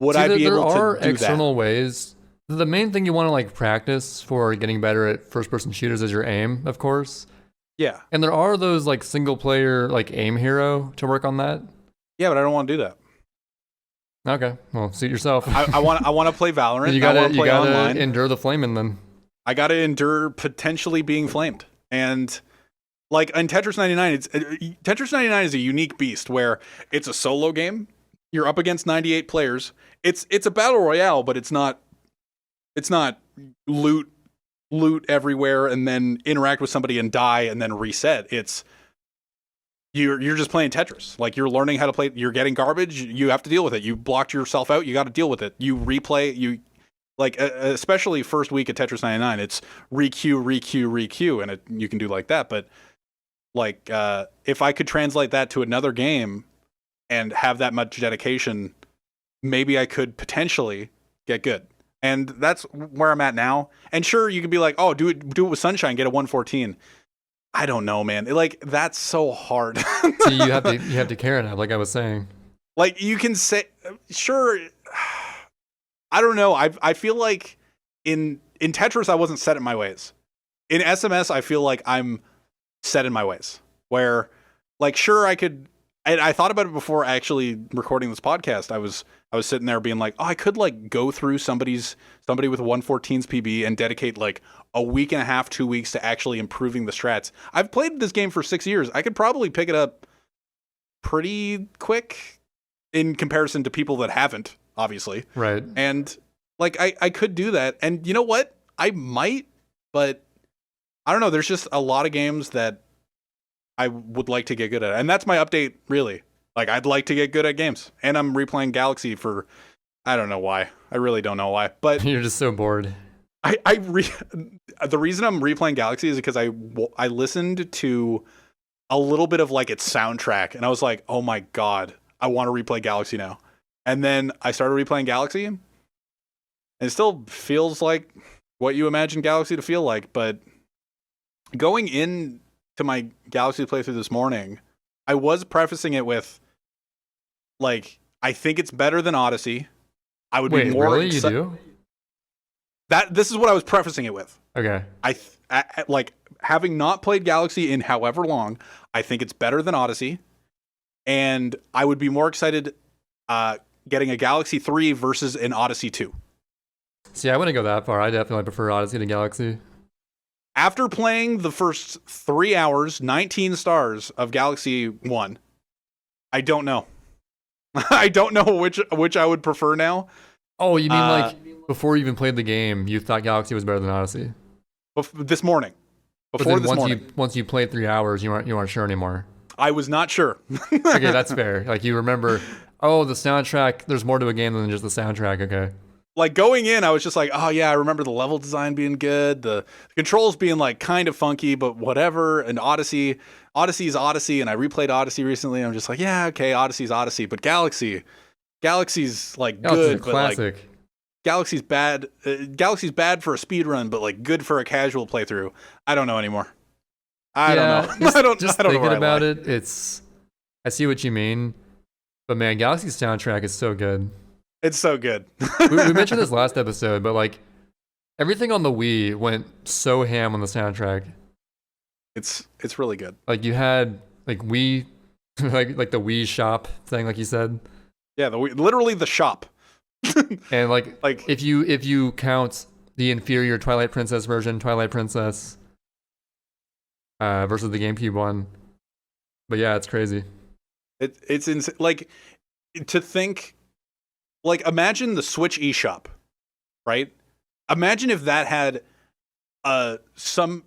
Would I be able to do that? There are external ways. The main thing you want to like practice for getting better at first-person shooters is your aim, of course. Yeah. And there are those like single-player like aim hero to work on that. Yeah, but I don't want to do that. Okay, well, suit yourself. I want to play Valorant. You gotta endure the flaming then. I gotta endure potentially being flamed. And like in Tetris 99, Tetris 99 is a unique beast where it's a solo game. You're up against 98 players. It's a battle royale, but it's not loot everywhere and then interact with somebody and die and then reset. It's you're just playing Tetris. Like, you're learning how to play. You're getting garbage. You have to deal with it. You blocked yourself out. You got to deal with it. You replay. You like, especially first week at Tetris 99, it's re-queue, and you can do like that. But like, if I could translate that to another game and have that much dedication, maybe I could potentially get good. And that's where I'm at now. And sure, you could be like, oh, do it with Sunshine, get a 114. I don't know, man. Like, that's so hard. So you have to care enough, like I was saying. Like, you can say, sure. I don't know. I feel like in Tetris, I wasn't set in my ways. In SMS, I feel like I'm set in my ways. Where, like, sure, I could. I thought about it before actually recording this podcast. I was sitting there being like, oh, I could like go through somebody with 114's PB and dedicate like a week and a half, 2 weeks to actually improving the strats. I've played this game for 6 years. I could probably pick it up pretty quick in comparison to people that haven't, obviously. Right. And like, I could do that. And you know what? I might, but I don't know. There's just a lot of games that I would like to get good at. And that's my update, really. Like, I'd like to get good at games. And I'm replaying Galaxy for, I don't know why. I really don't know why. But you're just so bored. The reason I'm replaying Galaxy is because I listened to a little bit of like its soundtrack, and I was like, oh my God, I want to replay Galaxy now. And then I started replaying Galaxy, and it still feels like what you imagine Galaxy to feel like. But going in to my Galaxy playthrough this morning, I was prefacing it with, like, I think it's better than Odyssey. I would be more really? You do? This is what I was prefacing it with. Okay. I like, having not played Galaxy in however long, I think it's better than Odyssey, and I would be more excited getting a Galaxy 3 versus an Odyssey 2. See, I wouldn't go that far. I definitely prefer Odyssey to Galaxy. After playing the first 3 hours, 19 stars of Galaxy 1, I don't know. I don't know which I would prefer now. Oh, you mean like before you even played the game, you thought Galaxy was better than Odyssey? This morning. Once you played 3 hours, you aren't sure anymore. I was not sure. Okay, that's fair. Like, you remember, oh, the soundtrack, there's more to a game than just the soundtrack, okay. Like, going in, I was just like, oh yeah, I remember the level design being good, the controls being like kind of funky, but whatever. And Odyssey's Odyssey, and I replayed Odyssey recently, and I'm just like, yeah, okay, Odyssey's Odyssey, but Galaxy's like good, but classic. Like, Galaxy's bad. Galaxy's bad for a speedrun, but like good for a casual playthrough. I don't know anymore. I don't know. I don't thinking about it, I see what you mean, but man, Galaxy's soundtrack is so good. It's so good. we mentioned this last episode, but like, everything on the Wii went so ham on the soundtrack. It's really good. Like, you had like Wii, like the Wii shop thing, like you said. Yeah, literally the shop. And like if you count the inferior Twilight Princess version, Twilight Princess, versus the GameCube one. But yeah, it's crazy. It's insane. Like, to think. Like, imagine the Switch eShop, right? Imagine if that had a song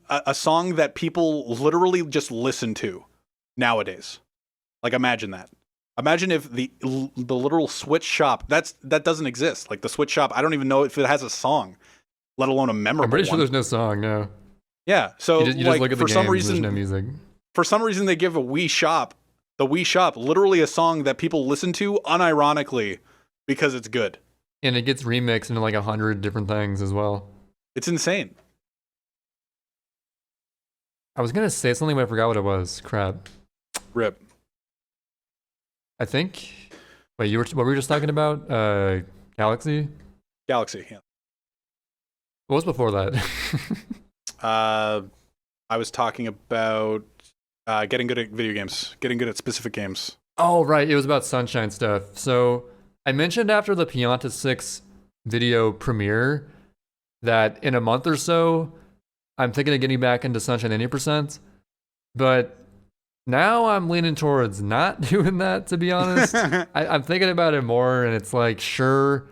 that people literally just listen to nowadays. Like, imagine that. Imagine if the literal Switch shop, that doesn't exist. Like, the Switch shop, I don't even know if it has a song, let alone a memorable one. I'm pretty sure there's no song, no. Yeah, so you just look at the games, there's no music. For some reason, they give the Wii Shop, literally a song that people listen to unironically, because it's good. And it gets remixed into like 100 different things as well. It's insane. I was gonna say something, but I forgot what it was. Crap. Rip. I think. Wait, what were we just talking about? Galaxy? Galaxy, yeah. What was before that? I was talking about getting good at video games, getting good at specific games. Oh, right. It was about Sunshine stuff. So I mentioned after the Pianta 6 video premiere that in a month or so, I'm thinking of getting back into Sunshine 80%, but now I'm leaning towards not doing that, to be honest. I'm thinking about it more, and it's like, sure,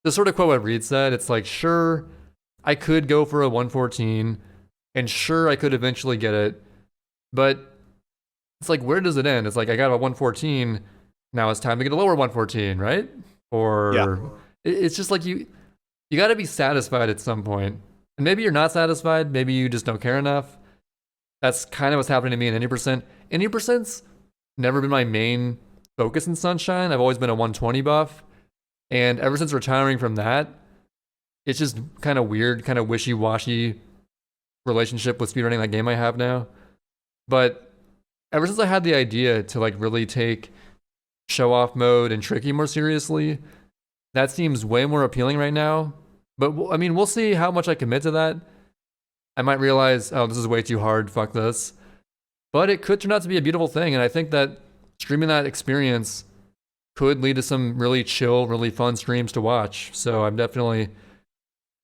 to sort of quote what Reed said, it's like, sure, I could go for a 114, and sure, I could eventually get it, but it's like, where does it end? It's like, I got a 114. Now it's time to get a lower 114, right? Or it's just like you got to be satisfied at some point. And maybe you're not satisfied. Maybe you just don't care enough. That's kind of what's happening to me in Any Percent. Any Percent's never been my main focus in Sunshine. I've always been a 120 buff. And ever since retiring from that, it's just kind of weird, kind of wishy-washy relationship with speedrunning that game I have now. But ever since I had the idea to like really take show-off mode and Tricky more seriously, that seems way more appealing right now. But I mean, we'll see how much I commit to that. I might realize, oh, this is way too hard, fuck this. But it could turn out to be a beautiful thing, and I think that streaming that experience could lead to some really chill, really fun streams to watch. So I'm definitely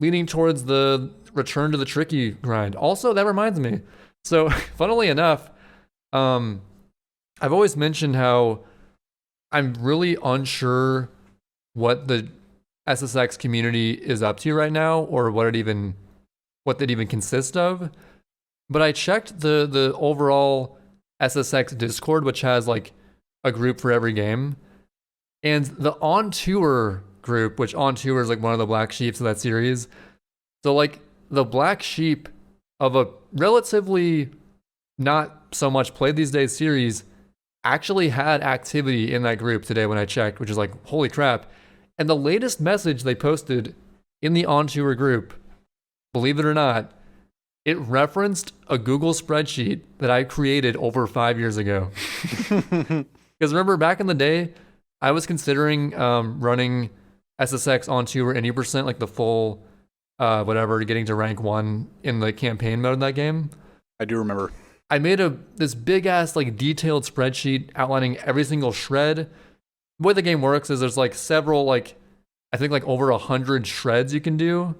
leaning towards the return to the Tricky grind. Also, that reminds me. So, funnily enough, I've always mentioned how I'm really unsure what the SSX community is up to right now, or what it even consists of. But I checked the overall SSX Discord, which has like a group for every game, and the On Tour group, which On Tour is like one of the black sheeps of that series. So like the black sheep of a relatively not so much played these days series actually had activity in that group today when I checked, which is like, holy crap. And the latest message they posted in the On Tour group, believe it or not, it referenced a Google spreadsheet that I created over 5 years ago. Because remember, back in the day, I was considering running SSX On Tour Any Percent, like the full whatever, getting to rank 1 in the campaign mode in that game. I do remember. I made this big ass like detailed spreadsheet outlining every single shred. The way the game works is there's like several, like I think like over 100 shreds you can do,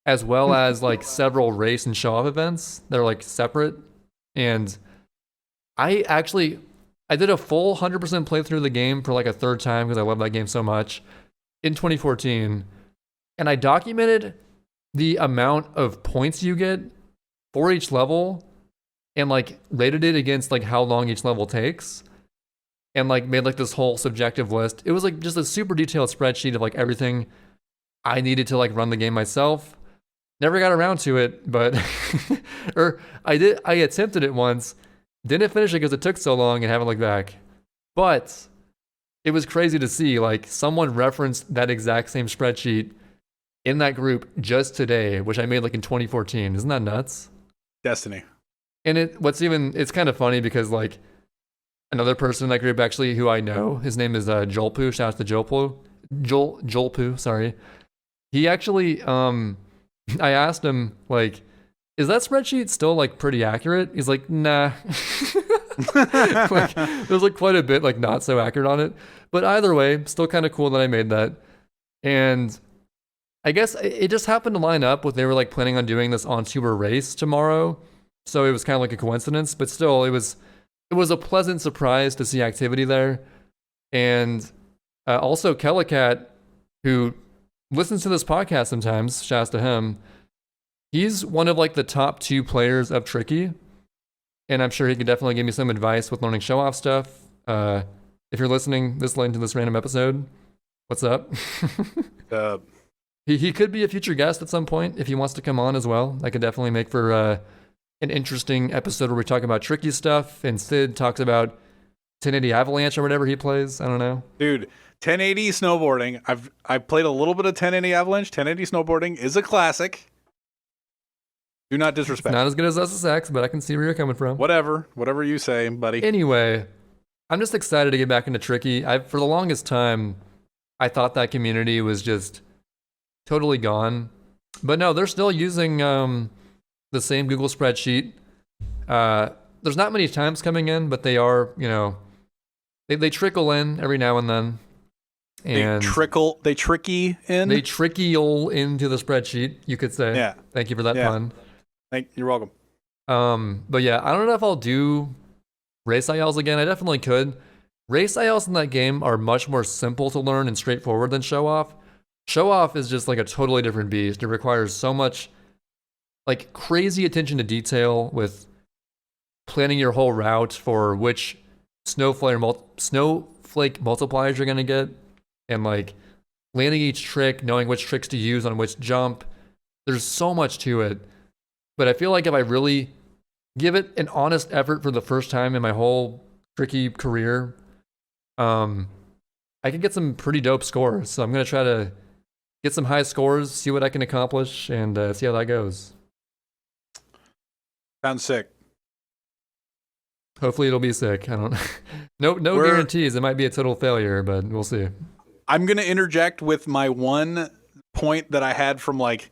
as well as like several race and show off events that are like separate. And I did a full 100% playthrough of the game for like a third time because I love that game so much in 2014. And I documented the amount of points you get for each level and like rated it against like how long each level takes, and like made like this whole subjective list. It was like just a super detailed spreadsheet of like everything I needed to like run the game myself. Never got around to it, but or I attempted it once, didn't finish it because it took so long and haven't looked back. But it was crazy to see like someone referenced that exact same spreadsheet in that group just today, which I made like in 2014. Isn't that nuts? Destiny. And it's kind of funny because like another person in that group actually who I know, his name is Jolpoo. Shout out to Jolpoo, sorry. He actually, I asked him like, is that spreadsheet still like pretty accurate? He's like, nah. Like, there's like quite a bit like not so accurate on it. But either way, still kind of cool that I made that. And I guess it just happened to line up with they were like planning on doing this On Tour race tomorrow. So it was kind of like a coincidence, but still it was a pleasant surprise to see activity there. And also Kellicat, who listens to this podcast sometimes, shouts to him. He's one of like the top 2 players of Tricky. And I'm sure he could definitely give me some advice with learning show-off stuff. If you're listening this late into this random episode, what's up? He could be a future guest at some point if he wants to come on as well. I could definitely make for an interesting episode where we talk about Tricky stuff and Sid talks about 1080 Avalanche or whatever he plays. I don't know. Dude, 1080 snowboarding. I've played a little bit of 1080 Avalanche. 1080 snowboarding is a classic. Do not disrespect. It's not as good as SSX, but I can see where you're coming from. Whatever you say, buddy. Anyway, I'm just excited to get back into Tricky. For the longest time, I thought that community was just totally gone. But no, they're still using the same Google spreadsheet. There's not many times coming in, but they are, they trickle in every now and then. And they tricky in? They trickle into the spreadsheet, you could say. Yeah. Thank you for that pun. You're welcome. But yeah, I don't know if I'll do race ILs again. I definitely could. Race ILs in that game are much more simple to learn and straightforward than show off. Show off is just like a totally different beast. It requires so much like crazy attention to detail with planning your whole route for which snowflake multipliers you're gonna get, and like landing each trick, knowing which tricks to use on which jump. There's so much to it. But I feel like if I really give it an honest effort for the first time in my whole Tricky career, I could get some pretty dope scores. So I'm going to try to get some high scores, see what I can accomplish, and see how that goes. Sounds sick. Hopefully it'll be sick. I don't no guarantees. It might be a total failure, but we'll see. I'm going to interject with my one point that I had from like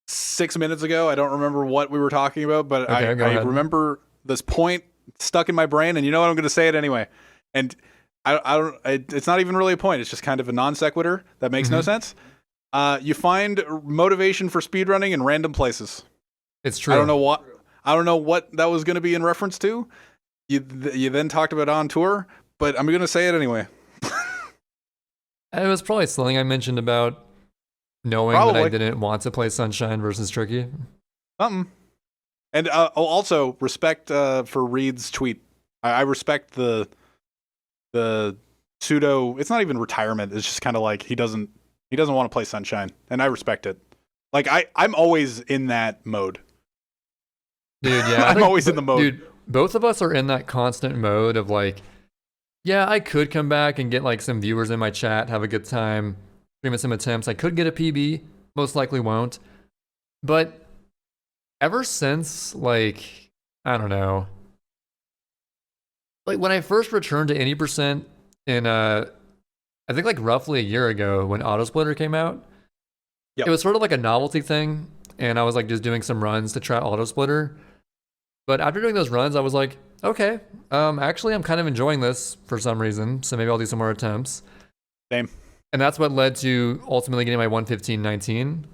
6 minutes ago. I don't remember what we were talking about, but Okay, I remember this point stuck in my brain, and you know what? I'm going to say it anyway. And it's not even really a point. It's just kind of a non sequitur that makes no sense. You find motivation for speedrunning in random places. It's true. I don't know what that was going to be in reference to. You then talked about on tour, but I'm going to say it anyway. It was probably something I mentioned about knowing that I didn't want to play Sunshine versus Tricky. Something. And also respect for Reed's tweet. I respect the pseudo. It's not even retirement. It's just kind of like he doesn't want to play Sunshine, and I respect it. Like I'm always in that mode. Dude, yeah, I'm always in the mode. Dude, both of us are in that constant mode of like, yeah, I could come back and get like some viewers in my chat, have a good time, stream at some attempts. I could get a PB, most likely won't. But ever since, like, I don't know, like when I first returned to any percent in I think like roughly a year ago when Autosplitter came out, it was sort of like a novelty thing, and I was like just doing some runs to try Autosplitter. But after doing those runs, I was like, okay, actually I'm kind of enjoying this for some reason, so maybe I'll do some more attempts. Same. And that's what led to ultimately getting my 115.19.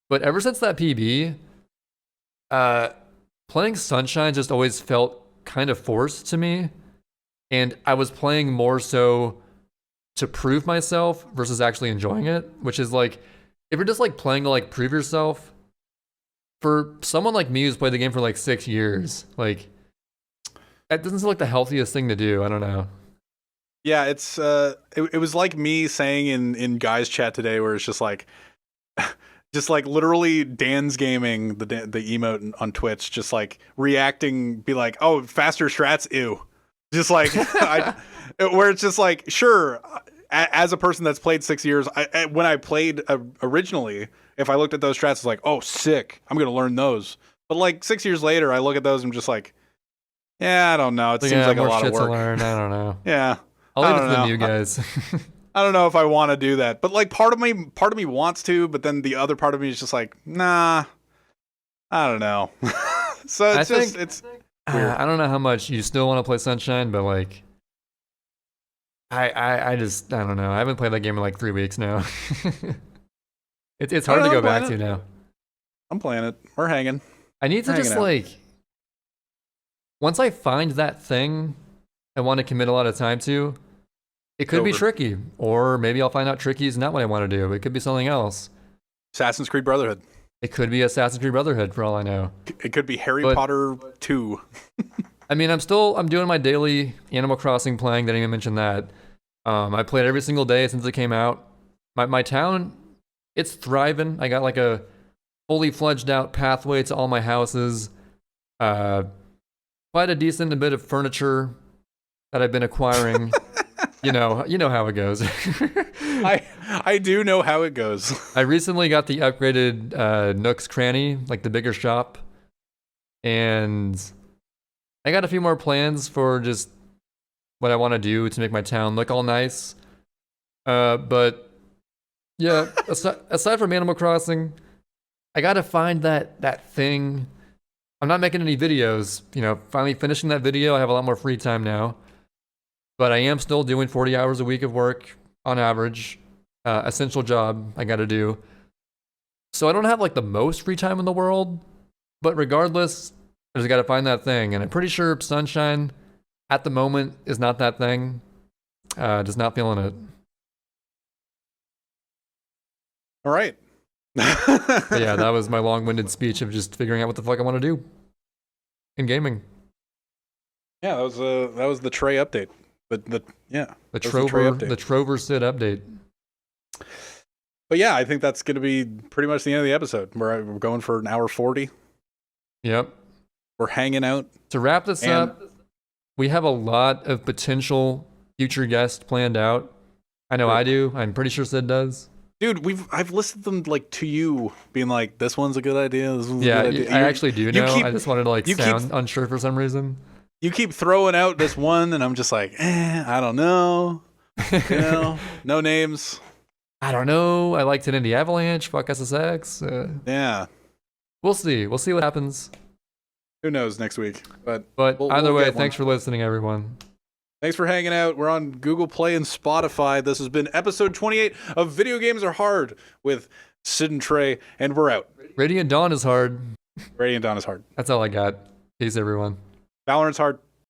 But ever since that PB, playing Sunshine just always felt kind of forced to me. And I was playing more so to prove myself versus actually enjoying it, which is like, if you're just like playing to like prove yourself, for someone like me who's played the game for like 6 years, like that doesn't seem like the healthiest thing to do. I don't know. Yeah, it's it was like me saying in guys chat today, where it's just like literally Dan's Gaming, the emote on Twitch, just like reacting, be like, oh, faster strats, ew. Just like, where it's just like, sure, as a person that's played 6 years, when I played originally, if I looked at those strats, it's like, oh, sick, I'm going to learn those. But like 6 years later, I look at those and I'm just like, yeah, I don't know. It seems like a lot of work. To learn. I don't know. Yeah. I'll leave it to the new guys. I don't know if I want to do that. But like part of me wants to, but then the other part of me is just like, nah, I don't know. So it's it's weird. I don't know how much you still want to play Sunshine, but like I just don't know. I haven't played that game in like 3 weeks now. It's hard to go back to now. I'm playing it. We're hanging. I need to just like, once I find that thing I want to commit a lot of time to, it could be Tricky, or maybe I'll find out Tricky is not what I want to do. It could be something else. Assassin's Creed Brotherhood. It could be Assassin's Creed Brotherhood for all I know. It could be Harry Potter 2. I mean, I'm doing my daily Animal Crossing playing. Didn't even mention that. I played every single day since it came out. My town, it's thriving. I got like a fully fledged out pathway to all my houses. Quite a decent bit of furniture that I've been acquiring. You know how it goes. I do know how it goes. I recently got the upgraded Nook's Cranny, like the bigger shop. And I got a few more plans for just what I want to do to make my town look all nice. But yeah, aside from Animal Crossing, I gotta find that thing. I'm not making any videos. Finally finishing that video, I have a lot more free time now. But I am still doing 40 hours a week of work on average. Essential job I gotta do. So I don't have like the most free time in the world. But regardless, I just gotta find that thing. And I'm pretty sure Sunshine at the moment is not that thing. Just not feeling it. All right. But yeah, that was my long-winded speech of just figuring out what the fuck I want to do in gaming. Yeah, that was the Trey update. The Trover Sid update. But yeah, I think that's going to be pretty much the end of the episode. We're going for an hour 40. Yep. We're hanging out. To wrap this up, we have a lot of potential future guests planned out. I know I do. I'm pretty sure Sid does. Dude, I've listed them like to you, being like, this one's a good idea. This one's a good idea. I actually do know. I just wanted to sound unsure for some reason. You keep throwing out this one, and I'm just like, I don't know. You know, no names. I don't know. I like 10 Indie Avalanche. Fuck SSX. Yeah. We'll see. We'll see what happens. Who knows next week? But either way, thanks for listening, everyone. Thanks for hanging out. We're on Google Play and Spotify. This has been episode 28 of Video Games Are Hard with Sid and Trey, and we're out. Radiant Dawn is hard. Radiant Dawn is hard. That's all I got. Peace, everyone. Valorant's hard.